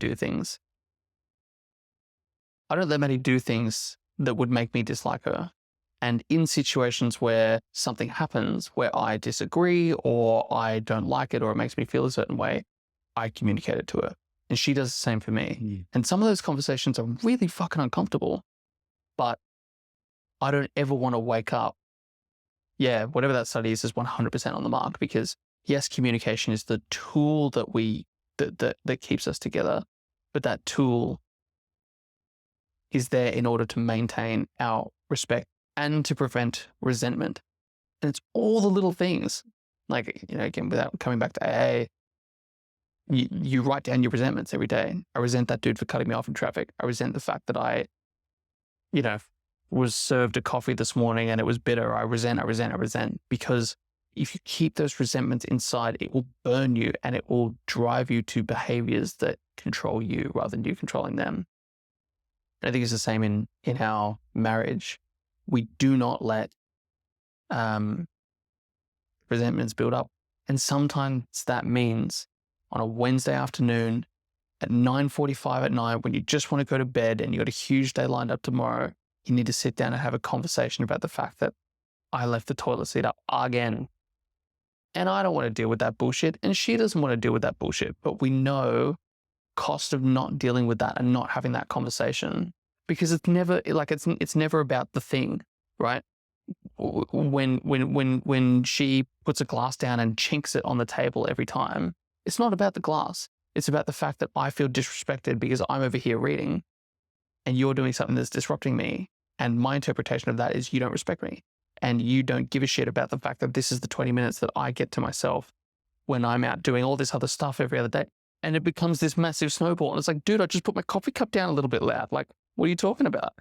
do things that would make me dislike her. And in situations where something happens where I disagree or I don't like it or it makes me feel a certain way, I communicate it to her. And she does the same for me. Mm. And some of those conversations are really fucking uncomfortable. But I don't ever want to wake up. Yeah, whatever that study is 100% on the mark, because yes, communication is the tool that keeps us together. But that tool is there in order to maintain our respect and to prevent resentment. And it's all the little things. Like, again, without coming back to AA, you write down your resentments every day. I resent that dude for cutting me off in traffic. I resent the fact that I, was served a coffee this morning and it was bitter. I resent. Because if you keep those resentments inside, it will burn you and it will drive you to behaviors that control you rather than you controlling them. And I think it's the same in our marriage. We do not let resentments build up. And sometimes that means on a Wednesday afternoon at 9:45 at night, when you just want to go to bed and you got a huge day lined up tomorrow, you need to sit down and have a conversation about the fact that I left the toilet seat up again. And I don't want to deal with that bullshit. And she doesn't want to deal with that bullshit. But we know cost of not dealing with that and not having that conversation, because it's never about the thing, right? When she puts a glass down and chinks it on the table every time, it's not about the glass. It's about the fact that I feel disrespected because I'm over here reading and you're doing something that's disrupting me. And my interpretation of that is you don't respect me and you don't give a shit about the fact that this is the 20 minutes that I get to myself when I'm out doing all this other stuff every other day. And it becomes this massive snowball. And it's like, dude, I just put my coffee cup down a little bit loud. Like, what are you talking about?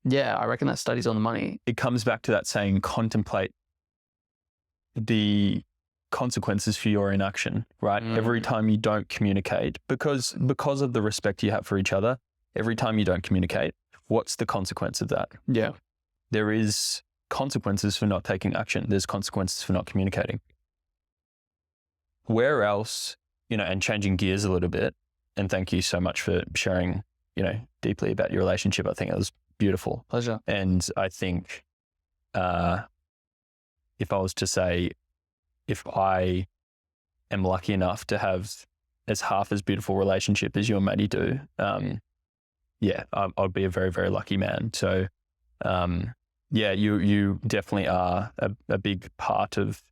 Yeah, I reckon that study's on the money. It comes back to that saying, contemplate the consequences for your inaction, right? Every time you don't communicate, because of the respect you have for each other, every time you don't communicate, what's the consequence of that? Yeah. There is consequences for not taking action. There's consequences for not communicating. Where else, and changing gears a little bit, and thank you so much for sharing, deeply about your relationship. I think it was beautiful. Pleasure. And I think if I was to say, if I am lucky enough to have half as beautiful relationship as you and Maddie do, I'd be a very, very lucky man. So, you definitely are a big part of,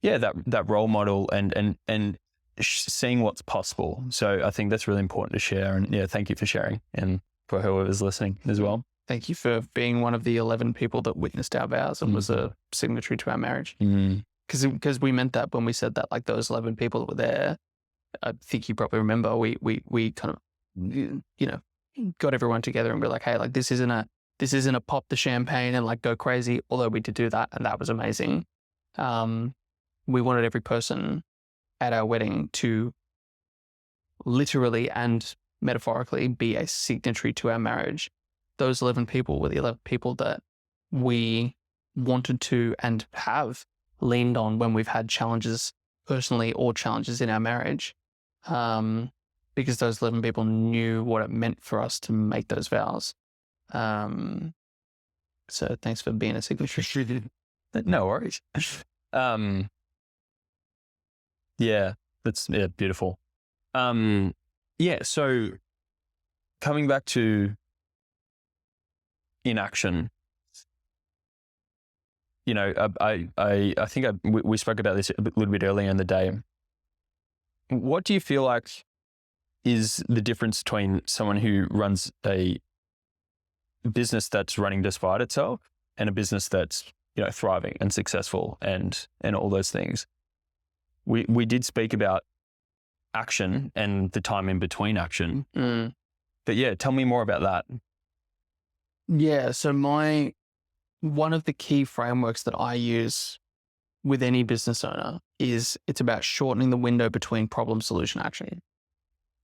that role model and seeing what's possible. So I think that's really important to share. And thank you for sharing, and for whoever's listening as well. Thank you for being one of the 11 people that witnessed our vows and was a signatory to our marriage. Because we meant that when we said that, like those 11 people that were there, I think you probably remember, we kind of, got everyone together and we're like, hey, like this isn't a pop the champagne and like go crazy. Although we did do that and that was amazing. We wanted every person at our wedding to literally and metaphorically be a signatory to our marriage. Those 11 people were the 11 people that we wanted to and have leaned on when we've had challenges personally or challenges in our marriage, because those 11 people knew what it meant for us to make those vows. So thanks for being a signatory. No worries. That's beautiful. So coming back to inaction, you know, I think we spoke about this a little bit earlier in the day. What do you feel like is the difference between someone who runs a business that's running despite itself and a business that's, you know, thriving and successful and all those things? We did speak about action and the time in between action. But yeah, tell me more about that. Yeah. So one of the key frameworks that I use with any business owner is it's about shortening the window between problem, solution, action.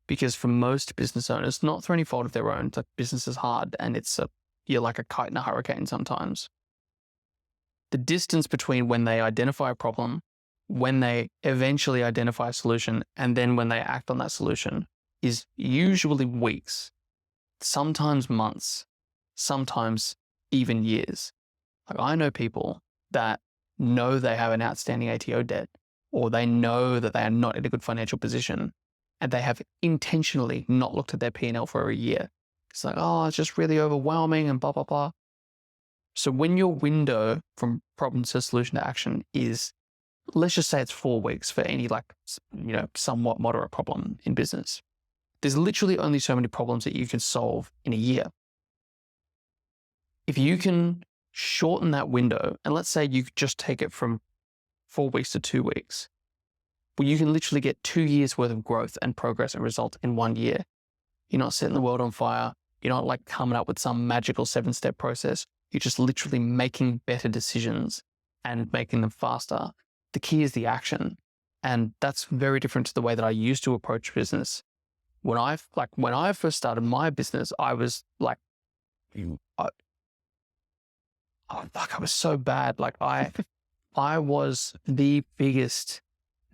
Because for most business owners, not through any fault of their own, like business is hard and you're like a kite in a hurricane sometimes. The distance between when they identify a problem, when they eventually identify a solution, and then when they act on that solution is usually weeks, sometimes months, sometimes even years. Like I know people that know they have an outstanding ATO debt, or they know that they are not in a good financial position, and they have intentionally not looked at their P&L for a year. It's like, oh, it's just really overwhelming and blah, blah, blah. So when your window from problem to solution to action is, let's just say it's 4 weeks for any somewhat moderate problem in business. There's literally only so many problems that you can solve in a year. If you can shorten that window, and let's say you just take it from 4 weeks to 2 weeks, well, you can literally get 2 years worth of growth and progress and result in 1 year. You're not setting the world on fire. You're not like coming up with some magical 7-step process. You're just literally making better decisions and making them faster. The key is the action. And that's very different to the way that I used to approach business. When I first started my business, I was like, I was so bad. Like I was the biggest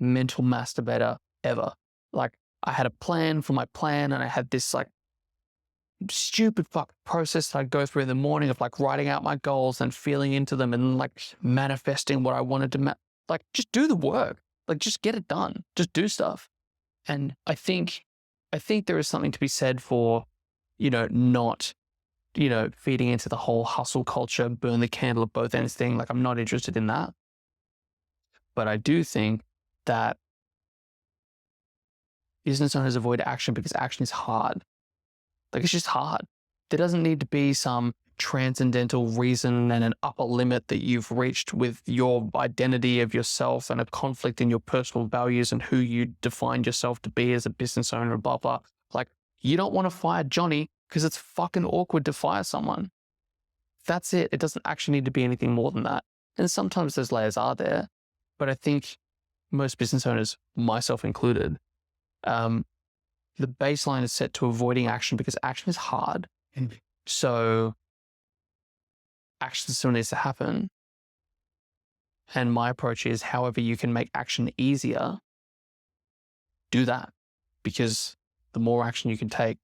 mental masturbator ever. Like I had a plan for my plan, and I had this like stupid process that I'd go through in the morning of like writing out my goals and feeling into them and like manifesting what I wanted to like just do the work, like just get it done, just do stuff. And I think there is something to be said for, not, feeding into the whole hustle culture, burn the candle at both ends thing. Like I'm not interested in that. But I do think that business owners avoid action because action is hard. Like it's just hard. There doesn't need to be some transcendental reason and an upper limit that you've reached with your identity of yourself and a conflict in your personal values and who you defined yourself to be as a business owner, blah, blah. Like you don't want to fire Johnny because it's fucking awkward to fire someone. That's it. It doesn't actually need to be anything more than that. And sometimes those layers are there, but I think most business owners, myself included, the baseline is set to avoiding action because action is hard. So action still needs to happen. And my approach is however you can make action easier, do that, because the more action you can take.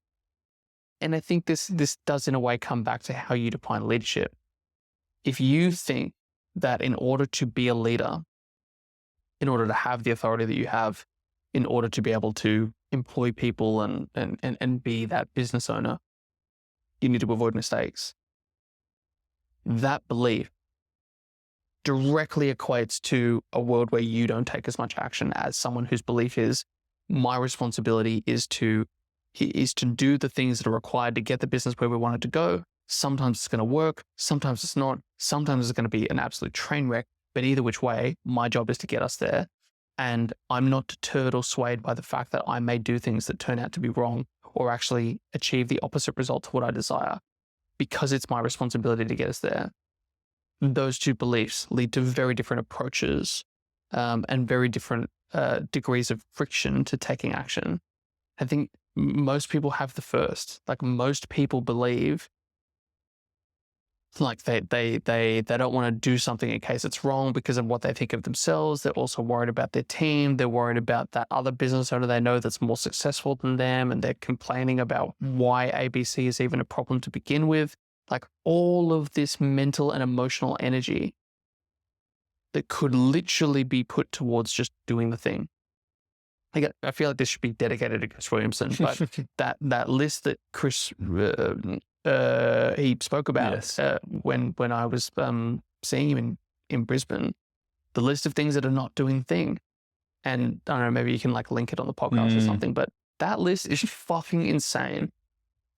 And I think this does in a way come back to how you define leadership. If you think that in order to be a leader, in order to have the authority that you have, in order to be able to employ people and be that business owner, you need to avoid mistakes. That belief directly equates to a world where you don't take as much action as someone whose belief is my responsibility is to do the things that are required to get the business where we want it to go. Sometimes it's going to work. Sometimes it's not. Sometimes it's going to be an absolute train wreck. But either which way, my job is to get us there. And I'm not deterred or swayed by the fact that I may do things that turn out to be wrong or actually achieve the opposite result to what I desire, because it's my responsibility to get us there. Those two beliefs lead to very different approaches and very different degrees of friction to taking action. I think most people have the first. Like most people believe like they don't want to do something in case it's wrong because of what they think of themselves. They're also worried about their team. They're worried about that other business owner they know that's more successful than them, and they're complaining about why ABC is even a problem to begin with. Like all of this mental and emotional energy that could literally be put towards just doing the thing. I feel like this should be dedicated to Chris Williamson, but that list that Chris he spoke about yes. when I was seeing him in Brisbane, the list of things that are not doing the thing. And I don't know, maybe you can like link it on the podcast or something, but that list is fucking insane.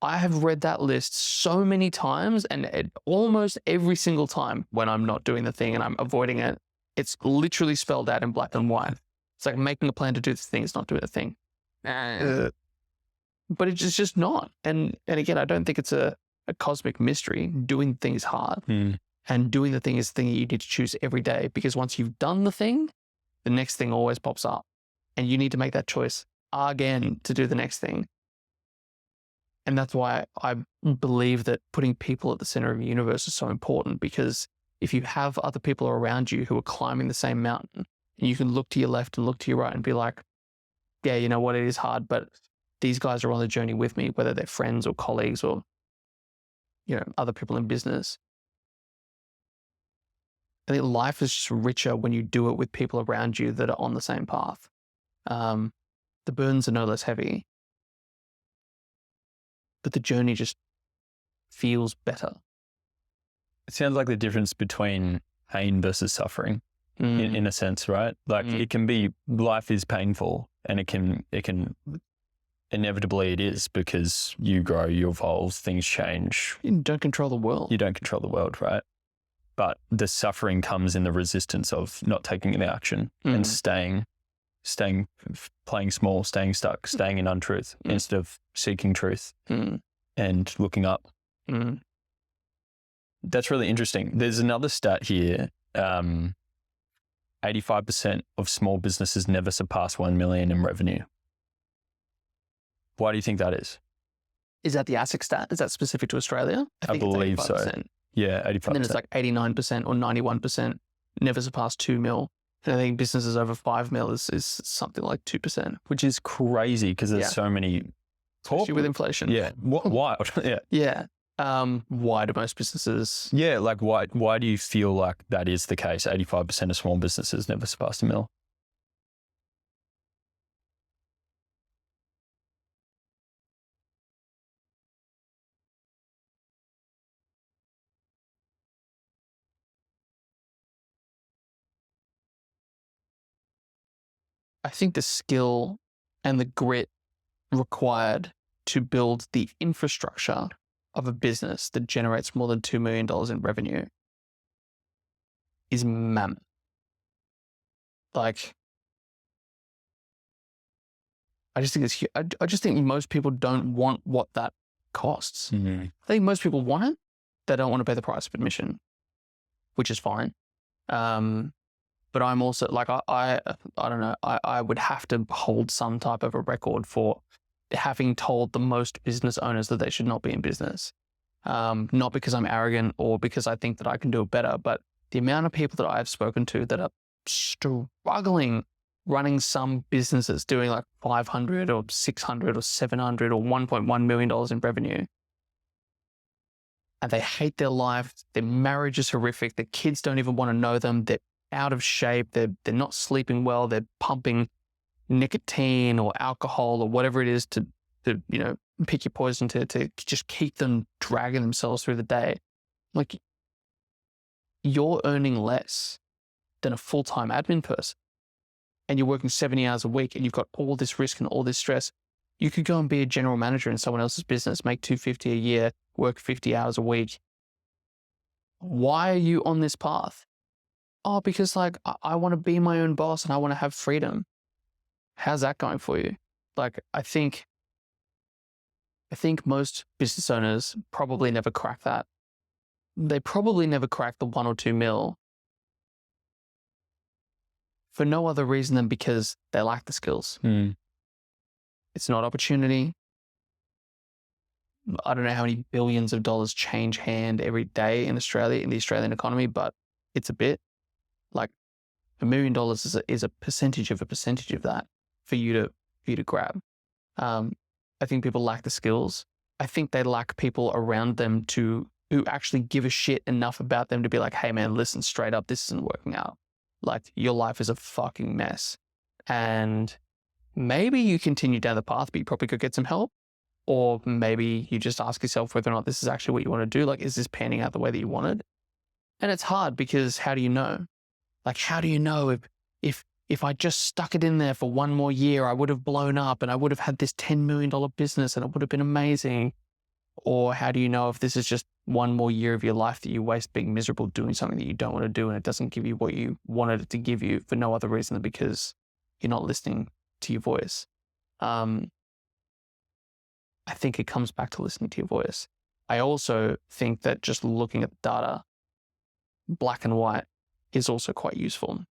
I have read that list so many times, and almost every single time when I'm not doing the thing and I'm avoiding it, it's literally spelled out in black and white. It's like making a plan to do the thing, it's not doing the thing. But it's just not. And again, I don't think it's a cosmic mystery. Doing things hard. And doing the thing is the thing that you need to choose every day, because once you've done the thing, the next thing always pops up. And you need to make that choice again to do the next thing. And that's why I believe that putting people at the center of the universe is so important, because if you have other people around you who are climbing the same mountain, and you can look to your left and look to your right and be like, yeah, you know what, it is hard, but these guys are on the journey with me, whether they're friends or colleagues or, you know, other people in business. I think life is just richer when you do it with people around you that are on the same path. The burdens are no less heavy, but the journey just feels better. It sounds like the difference between pain versus suffering in a sense, right? Like it can be, life is painful, and it can inevitably it is, because you grow, you evolve, things change. You don't control the world. You don't control the world, right? But the suffering comes in the resistance of not taking the action and staying, playing small, staying stuck, staying in untruth instead of seeking truth and looking up. That's really interesting. There's another stat here. 85% of small businesses never surpass 1 million in revenue. Why do you think that is? Is that the ASIC stat? Is that specific to Australia? I believe so. Yeah, 85%. And then it's like 89% or 91% never surpass 2 mil. And I think businesses over 5 mil is something like 2%. Which is crazy, because there's so many. Especially with inflation. Yeah. Wild. Yeah. Yeah. Why do most businesses? Yeah. Like why do you feel like that is the case? 85% of small businesses never surpass 1 mil. I think the skill and the grit required to build the infrastructure of a business that generates more than $2 million in revenue is mammoth. Like, I just think it's huge. I just think most people don't want what that costs. I think most people want it. They don't want to pay the price of admission, which is fine. But I'm also like, I don't know, I would have to hold some type of a record for having told the most business owners that they should not be in business. Not because I'm arrogant or because I think that I can do it better, but the amount of people that I've spoken to that are struggling running some businesses doing like 500 or 600 or 700 or $1.1 million in revenue. And they hate their life. Their marriage is horrific. Their kids don't even want to know them. They're out of shape. They're not sleeping well. They're pumping nicotine or alcohol or whatever it is to you know, pick your poison to just keep them dragging themselves through the day. Like, you're earning less than a full-time admin person, and you're working 70 hours a week, and you've got all this risk and all this stress. You could go and be a general manager in someone else's business, make $250 a year, work 50 hours a week. Why are you on this path? Oh, because like I want to be my own boss and I want to have freedom. How's that going for you? Like, I think most business owners probably never crack that. They probably never crack the 1 or 2 mil for no other reason than because they lack the skills. It's not opportunity. I don't know how many billions of dollars change hand every day in Australia, in the Australian economy, but it's a bit. Like, $1 million is a percentage of that for you to grab. I think people lack the skills. I think they lack people around them who actually give a shit enough about them to be like, hey man, listen, straight up, this isn't working out. Like, your life is a fucking mess. And maybe you continue down the path, but you probably could get some help. Or maybe you just ask yourself whether or not this is actually what you want to do. Like, is this panning out the way that you wanted? And it's hard because how do you know? Like, how do you know if I just stuck it in there for one more year, I would have blown up and I would have had this $10 million business and it would have been amazing? Or how do you know if this is just one more year of your life that you waste being miserable doing something that you don't want to do and it doesn't give you what you wanted it to give you for no other reason than because you're not listening to your voice? I think it comes back to listening to your voice. I also think that just looking at the data, black and white, is also quite useful.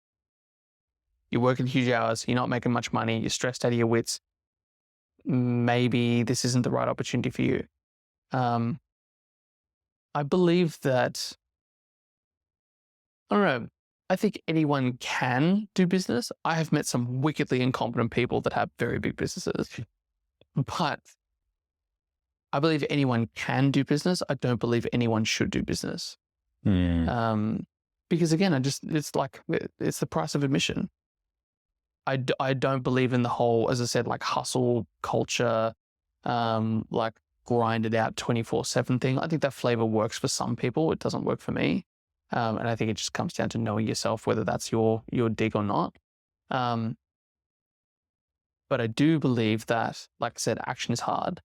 You're working huge hours, you're not making much money, you're stressed out of your wits. Maybe this isn't the right opportunity for you. I believe that, I don't know, I think anyone can do business. I have met some wickedly incompetent people that have very big businesses, but I believe anyone can do business. I don't believe anyone should do business. Because again, it's the price of admission. I don't believe in the whole, as I said, like hustle culture, like grind it out 24/7 thing. I think that flavor works for some people. It doesn't work for me. And I think it just comes down to knowing yourself, whether that's your dig or not. But I do believe that, like I said, action is hard.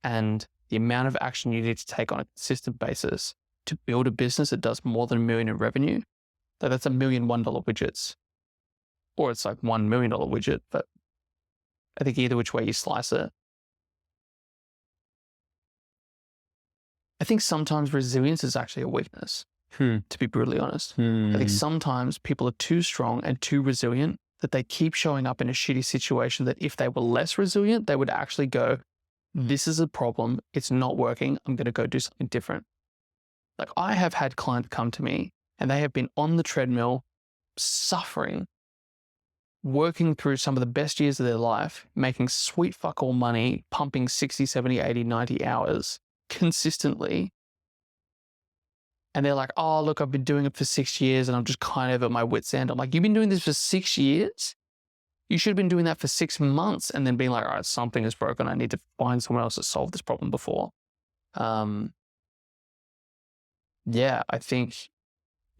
And the amount of action you need to take on a consistent basis to build a business that does more than $1 million in revenue, that's $1 million $1 widgets. Or it's like $1 million widget, but I think either which way you slice it. I think sometimes resilience is actually a weakness, to be brutally honest. I think sometimes people are too strong and too resilient that they keep showing up in a shitty situation that if they were less resilient, they would actually go, this is a problem, it's not working, I'm going to go do something different. Like I have had clients come to me and they have been on the treadmill, suffering, working through some of the best years of their life, making sweet fuck all money, pumping 60, 70, 80, 90 hours consistently. And they're like, oh, look, I've been doing it for 6 years and I'm just kind of at my wit's end. I'm like, you've been doing this for 6 years? You should have been doing that for 6 months and then being like, all right, something is broken. I need to find someone else to solve this problem before. Yeah, I think,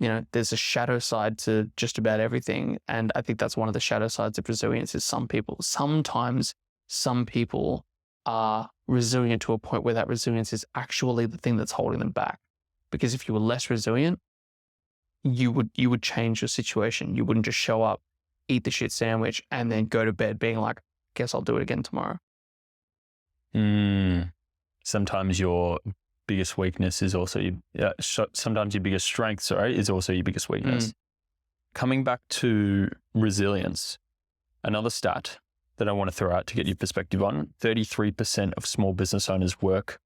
there's a shadow side to just about everything. And I think that's one of the shadow sides of resilience is sometimes some people are resilient to a point where that resilience is actually the thing that's holding them back. Because if you were less resilient, you would change your situation. You wouldn't just show up, eat the shit sandwich, and then go to bed being like, guess I'll do it again tomorrow. Sometimes your biggest weakness is also sometimes your biggest strength, is also your biggest weakness. Coming back to resilience, another stat that I want to throw out to get your perspective on, 33% of small business owners work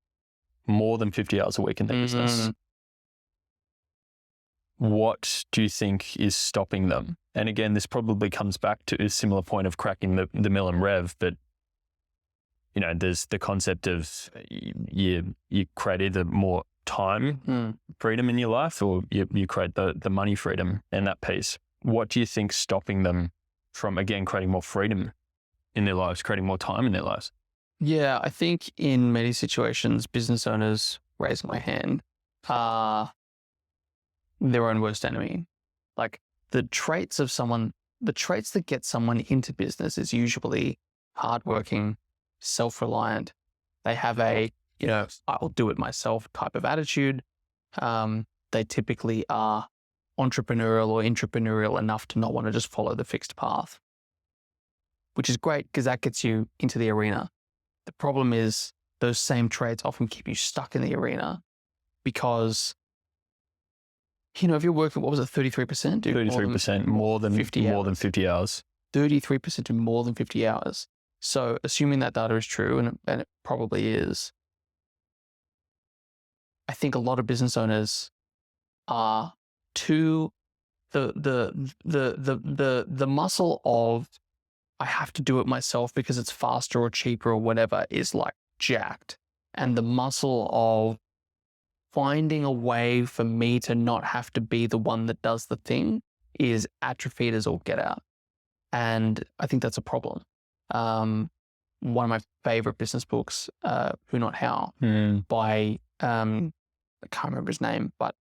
more than 50 hours a week in their business. What do you think is stopping them? And again, this probably comes back to a similar point of cracking the mill and rev, but there's the concept of you create either more time freedom in your life or you create the money freedom in that piece. What do you think's stopping them from, again, creating more freedom in their lives, creating more time in their lives? Yeah, I think in many situations, business owners, raising my hand, are their own worst enemy. Like the traits that get someone into business is usually hardworking, self-reliant. They have a, I'll do it myself type of attitude. They typically are entrepreneurial or intrapreneurial enough to not want to just follow the fixed path, which is great because that gets you into the arena. The problem is those same traits often keep you stuck in the arena because, if you're working, what was it, 33%? 33% more than 50 hours. 33% do more than 50 hours. So assuming that data is true, and it probably is, I think a lot of business owners are too the muscle of I have to do it myself because it's faster or cheaper or whatever is like jacked. And the muscle of finding a way for me to not have to be the one that does the thing is atrophied as all get out. And I think that's a problem. One of my favorite business books, Who Not How, by, I can't remember his name, but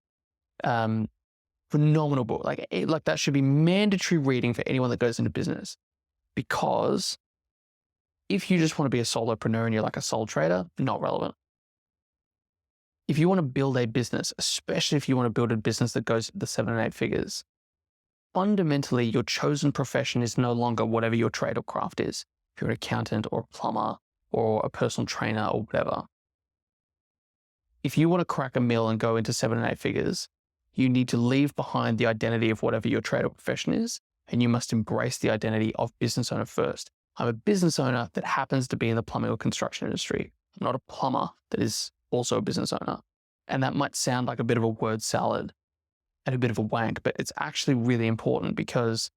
Phenomenal book. Like that should be mandatory reading for anyone that goes into business, because if you just want to be a solopreneur and you're like a sole trader, not relevant. If you want to build a business, especially if you want to build a business that goes the 7 and 8 figures, fundamentally your chosen profession is no longer whatever your trade or craft is. If you're an accountant or a plumber or a personal trainer or whatever. If you want to crack a mill and go into 7 and 8 figures, you need to leave behind the identity of whatever your trade or profession is, and you must embrace the identity of business owner first. I'm a business owner that happens to be in the plumbing or construction industry. I'm not a plumber that is also a business owner. And that might sound like a bit of a word salad and a bit of a wank, but it's actually really important, because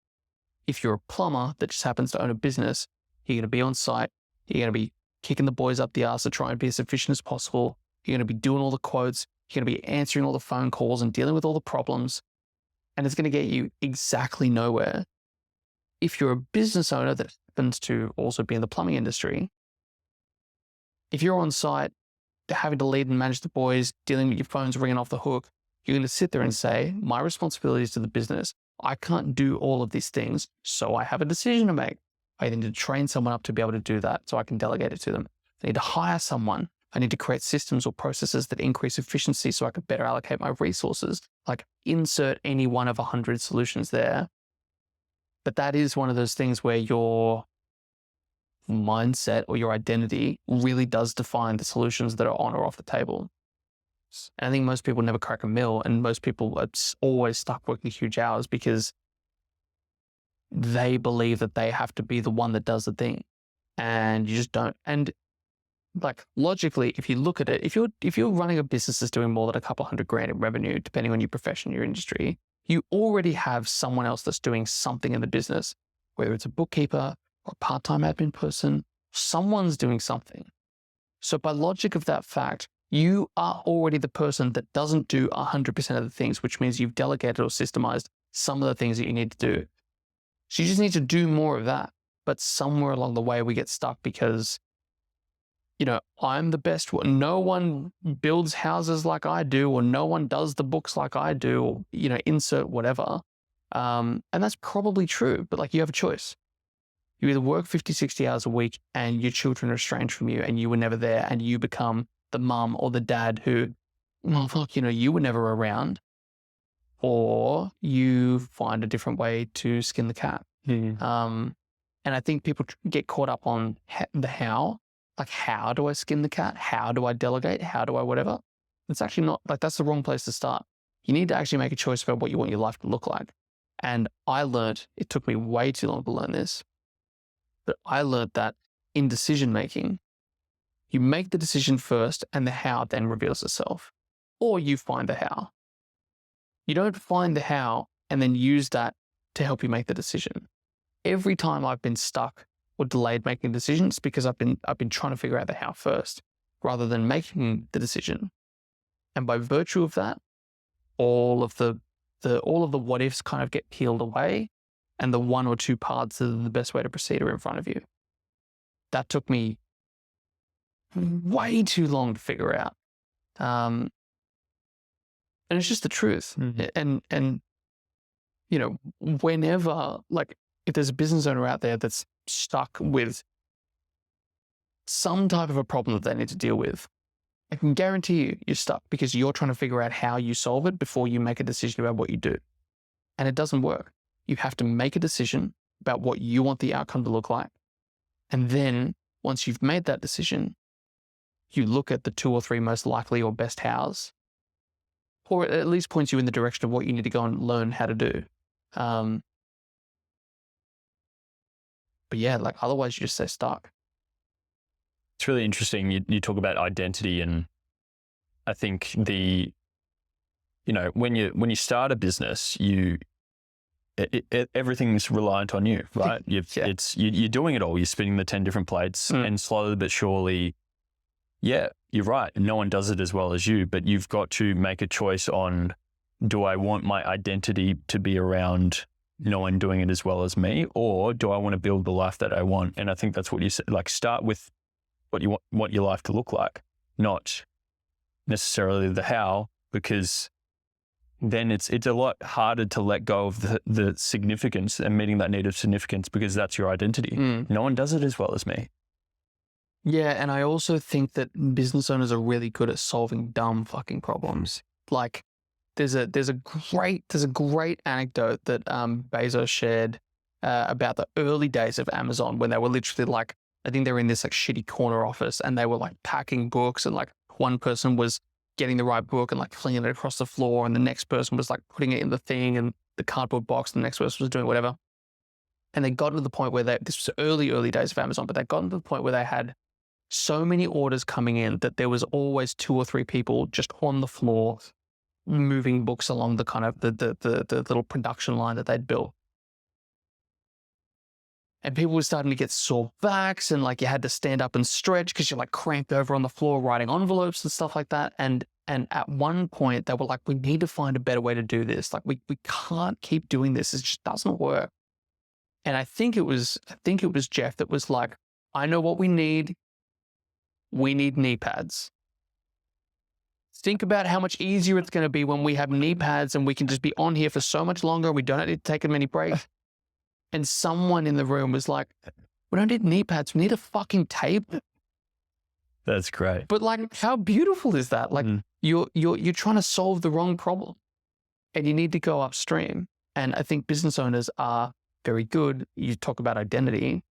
if you're a plumber that just happens to own a business, you're going to be on site, you're going to be kicking the boys up the arse to try and be as efficient as possible. You're going to be doing all the quotes. You're going to be answering all the phone calls and dealing with all the problems. And it's going to get you exactly nowhere. If you're a business owner that happens to also be in the plumbing industry, if you're on site, having to lead and manage the boys, dealing with your phones ringing off the hook, you're going to sit there and say, my responsibilities to the business, I can't do all of these things, so I have a decision to make. I need to train someone up to be able to do that so I can delegate it to them. I need to hire someone. I need to create systems or processes that increase efficiency so I can better allocate my resources. Like, insert any one of 100 solutions there. But that is one of those things where your mindset or your identity really does define the solutions that are on or off the table. And I think most people never crack a mill, and most people are always stuck working huge hours because they believe that they have to be the one that does the thing, and you just don't. And like, logically, if you look at it, if you're running a business that's doing more than a couple $100,000 in revenue, depending on your profession, your industry, you already have someone else that's doing something in the business, whether it's a bookkeeper or a part-time admin person, someone's doing something. So by logic of that fact, you are already the person that doesn't do 100% of the things, which means you've delegated or systemized some of the things that you need to do. So you just need to do more of that. But somewhere along the way, we get stuck because, I'm the best one. No one builds houses like I do, or no one does the books like I do, or, insert whatever. And that's probably true, but you have a choice. You either work 50, 60 hours a week and your children are estranged from you and you were never there, and you become the mum or the dad who, you were never around, or you find a different way to skin the cat. And I think people get caught up on the how. Like, how do I skin the cat? How do I delegate? How do I whatever? It's actually not, that's the wrong place to start. You need to actually make a choice about what you want your life to look like. And I learned, it took me way too long to learn this, but I learned that in decision making, you make the decision first and the how then reveals itself. Or you find the how. You don't find the how and then use that to help you make the decision. Every time I've been stuck or delayed making decisions, because I've been trying to figure out the how first rather than making the decision. And by virtue of that, all of the what ifs kind of get peeled away, and the one or two paths that are the best way to proceed are in front of you. That took me way too long to figure out. And it's just the truth. Mm-hmm. And whenever, if there's a business owner out there that's stuck with some type of a problem that they need to deal with, I can guarantee you're stuck because you're trying to figure out how you solve it before you make a decision about what you do. And it doesn't work. You have to make a decision about what you want the outcome to look like. And then once you've made that decision, you look at the 2 or 3 most likely or best hows, or it at least points you in the direction of what you need to go and learn how to do. But yeah, otherwise you just stay stuck. It's really interesting. You talk about identity, and I think when you start a business, everything's reliant on you, right? You're doing it all. You're spinning the 10 different plates, and slowly but surely, yeah, you're right. No one does it as well as you, but you've got to make a choice on, do I want my identity to be around no one doing it as well as me, or do I want to build the life that I want? And I think that's what you said, start with what you want your life to look like, not necessarily the how, because then it's a lot harder to let go of the significance and meeting that need of significance, because that's your identity. No one does it as well as me. Yeah, and I also think that business owners are really good at solving dumb fucking problems. Like, there's a great anecdote that Bezos shared about the early days of Amazon, when they were literally like, I think they were in this like shitty corner office, and they were like packing books, and like one person was getting the right book and like flinging it across the floor, and the next person was like putting it in the thing and the cardboard box, and the next person was doing whatever. And they got to the point where this was early days of Amazon, but they got to the point where they had so many orders coming in that there was always 2 or 3 people just on the floor moving books along the kind of the little production line that they'd built. And people were starting to get sore backs, and like you had to stand up and stretch because you're like cramped over on the floor writing envelopes and stuff like that. And at one point they were like, we need to find a better way to do this. Like we can't keep doing this. It just doesn't work. And I think it was Jeff that was like, I know what we need. We need knee pads. Think about how much easier it's going to be when we have knee pads and we can just be on here for so much longer. We don't need to take as many breaks. And someone in the room was like, we don't need knee pads. We need a fucking table. That's great. But like, how beautiful is that? Like you're trying to solve the wrong problem, and you need to go upstream. And I think business owners are very good. You talk about identity.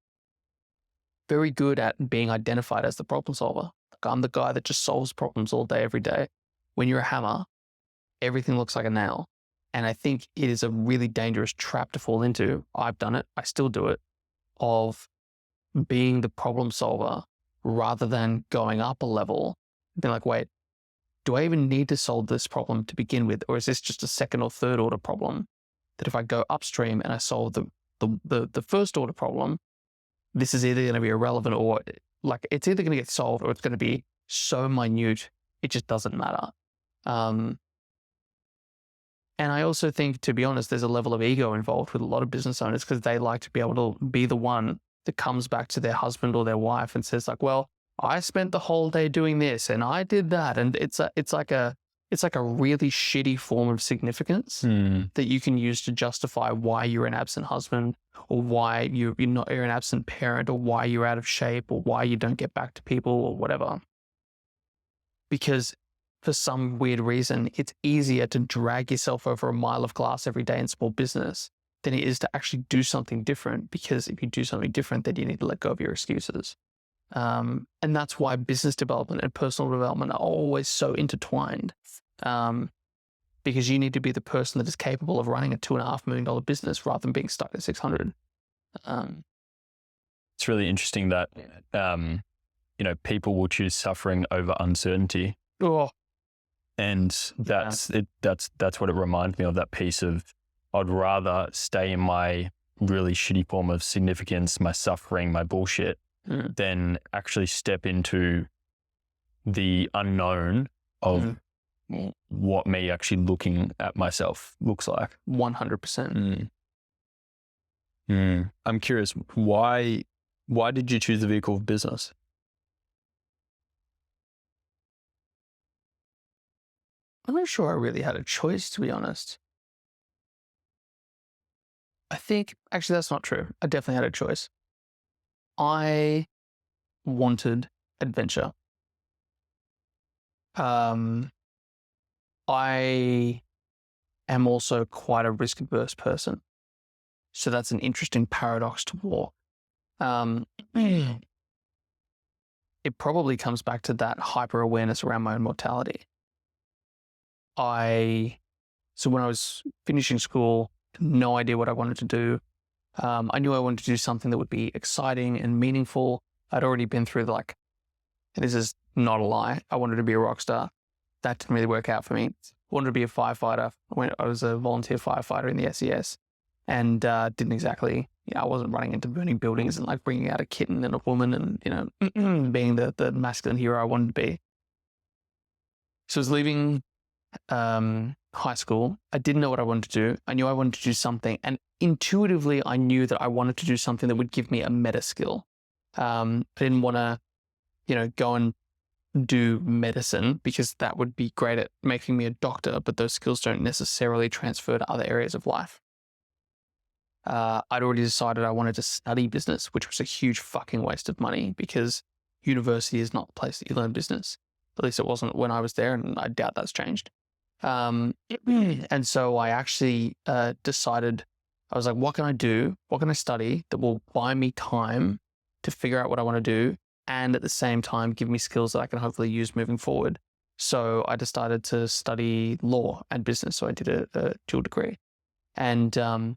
Very good at being identified as the problem solver. Like, I'm the guy that just solves problems all day, every day. When you're a hammer, everything looks like a nail. And I think it is a really dangerous trap to fall into. I've done it. I still do it. Of being the problem solver rather than going up a level. Being like, wait, do I even need to solve this problem to begin with? Or is this just a second or third order problem? That if I go upstream and I solve the first order problem, this is either going to be irrelevant, or like it's either going to get solved or it's going to be so minute, it just doesn't matter. And I also think, to be honest, there's a level of ego involved with a lot of business owners, because they like to be able to be the one that comes back to their husband or their wife and says like, well, I spent the whole day doing this and I did that. And it's like a really shitty form of significance that you can use to justify why you're an absent husband, or why you're an absent parent, or why you're out of shape, or why you don't get back to people, or whatever. Because for some weird reason, it's easier to drag yourself over a mile of glass every day in small business than it is to actually do something different. Because if you do something different, then you need to let go of your excuses. And that's why business development and personal development are always so intertwined. Because you need to be the person that is capable of running a $2.5 million business rather than being stuck at 600. It's really interesting that, people will choose suffering over uncertainty. Oh, and that's what it reminds me of, that piece of, I'd rather stay in my really shitty form of significance, my suffering, my bullshit, than actually step into the unknown of what me actually looking at myself looks like. 100%. I'm curious, why did you choose the vehicle of business? I'm not sure I really had a choice, to be honest. I think, actually, that's not true. I definitely had a choice. I wanted adventure. I am also quite a risk-averse person. So that's an interesting paradox to walk. It probably comes back to that hyper-awareness around my own mortality. So when I was finishing school, no idea what I wanted to do. I knew I wanted to do something that would be exciting and meaningful. I'd already been through and this is not a lie, I wanted to be a rock star. That didn't really work out for me. I wanted to be a firefighter. I was a volunteer firefighter in the SES, and didn't exactly, I wasn't running into burning buildings and like bringing out a kitten and a woman and, being the masculine hero I wanted to be. So I was leaving high school. I didn't know what I wanted to do. I knew I wanted to do something, and intuitively I knew that I wanted to do something that would give me a meta skill. I didn't want to, go and do medicine because that would be great at making me a doctor, but those skills don't necessarily transfer to other areas of life. I'd already decided I wanted to study business, which was a huge fucking waste of money because university is not the place that you learn business. At least it wasn't when I was there, and I doubt that's changed. And so I actually decided, I was like, what can I do? What can I study that will buy me time to figure out what I want to do, and at the same time give me skills that I can hopefully use moving forward? So I decided to study law and business. So I did a dual degree. And then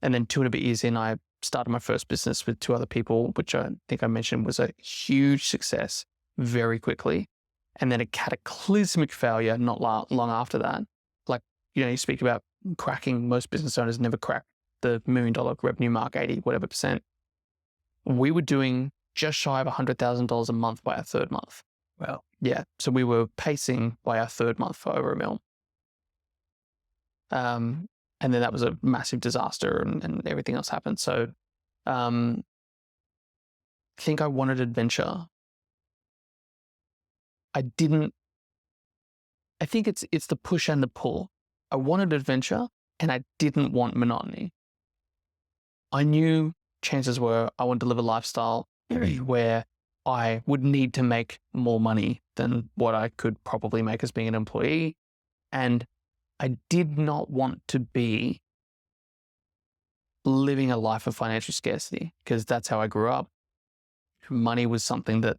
2.5 years in, I started my first business with 2 other people, which I think I mentioned was a huge success very quickly. And then a cataclysmic failure not long after that. Like, you speak about cracking, most business owners never crack the $1 million revenue mark, 80 whatever percent. We were doing just shy of $100,000 a month by our 3rd month. Wow. Yeah. So we were pacing by our 3rd month for over $1 million. And then that was a massive disaster, and everything else happened. So I think I wanted adventure. I think it's the push and the pull. I wanted adventure and I didn't want monotony. I knew chances were I wanted to live a lifestyle where I would need to make more money than what I could probably make as being an employee. And I did not want to be living a life of financial scarcity, because that's how I grew up. Money was something that,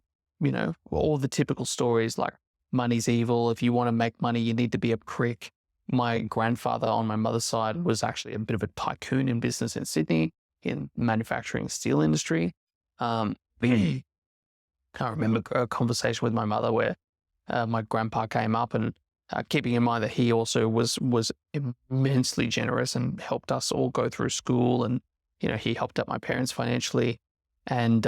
all the typical stories like money's evil. If you want to make money, you need to be a prick. My grandfather on my mother's side was actually a bit of a tycoon in business in Sydney, in manufacturing steel industry. I remember a conversation with my mother where my grandpa came up, and keeping in mind that he also was immensely generous and helped us all go through school, and he helped out my parents financially, and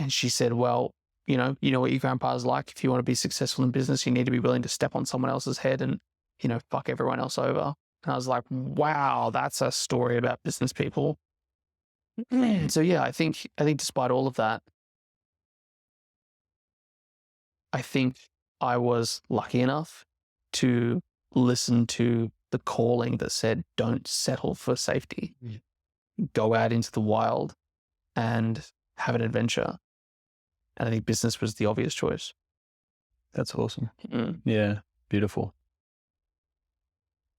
she said, well, you know what your grandpa's like. If you want to be successful in business, you need to be willing to step on someone else's head and fuck everyone else over. And I was like, wow, that's a story about business people. So yeah, I think despite all of that, I think I was lucky enough to listen to the calling that said, don't settle for safety. Yeah. Go out into the wild and have an adventure. And I think business was the obvious choice. That's awesome. Yeah, beautiful.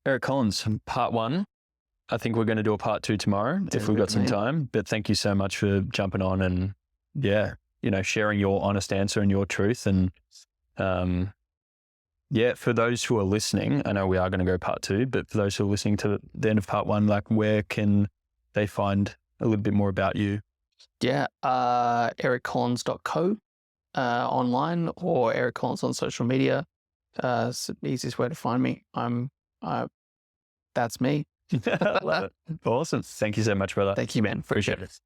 Eric Collins, part 1. I think we're going to do a part 2 tomorrow if we've got some time. But thank you so much for jumping on and, sharing your honest answer and your truth. And for those who are listening, I know we are going to go part 2, but for those who are listening to the end of part 1, like, where can they find a little bit more about you? Yeah, ericcollins.co online, or Eric Collins on social media. It's the easiest way to find me. That's me. Awesome. Thank you so much, brother. Thank you, man. Appreciate it.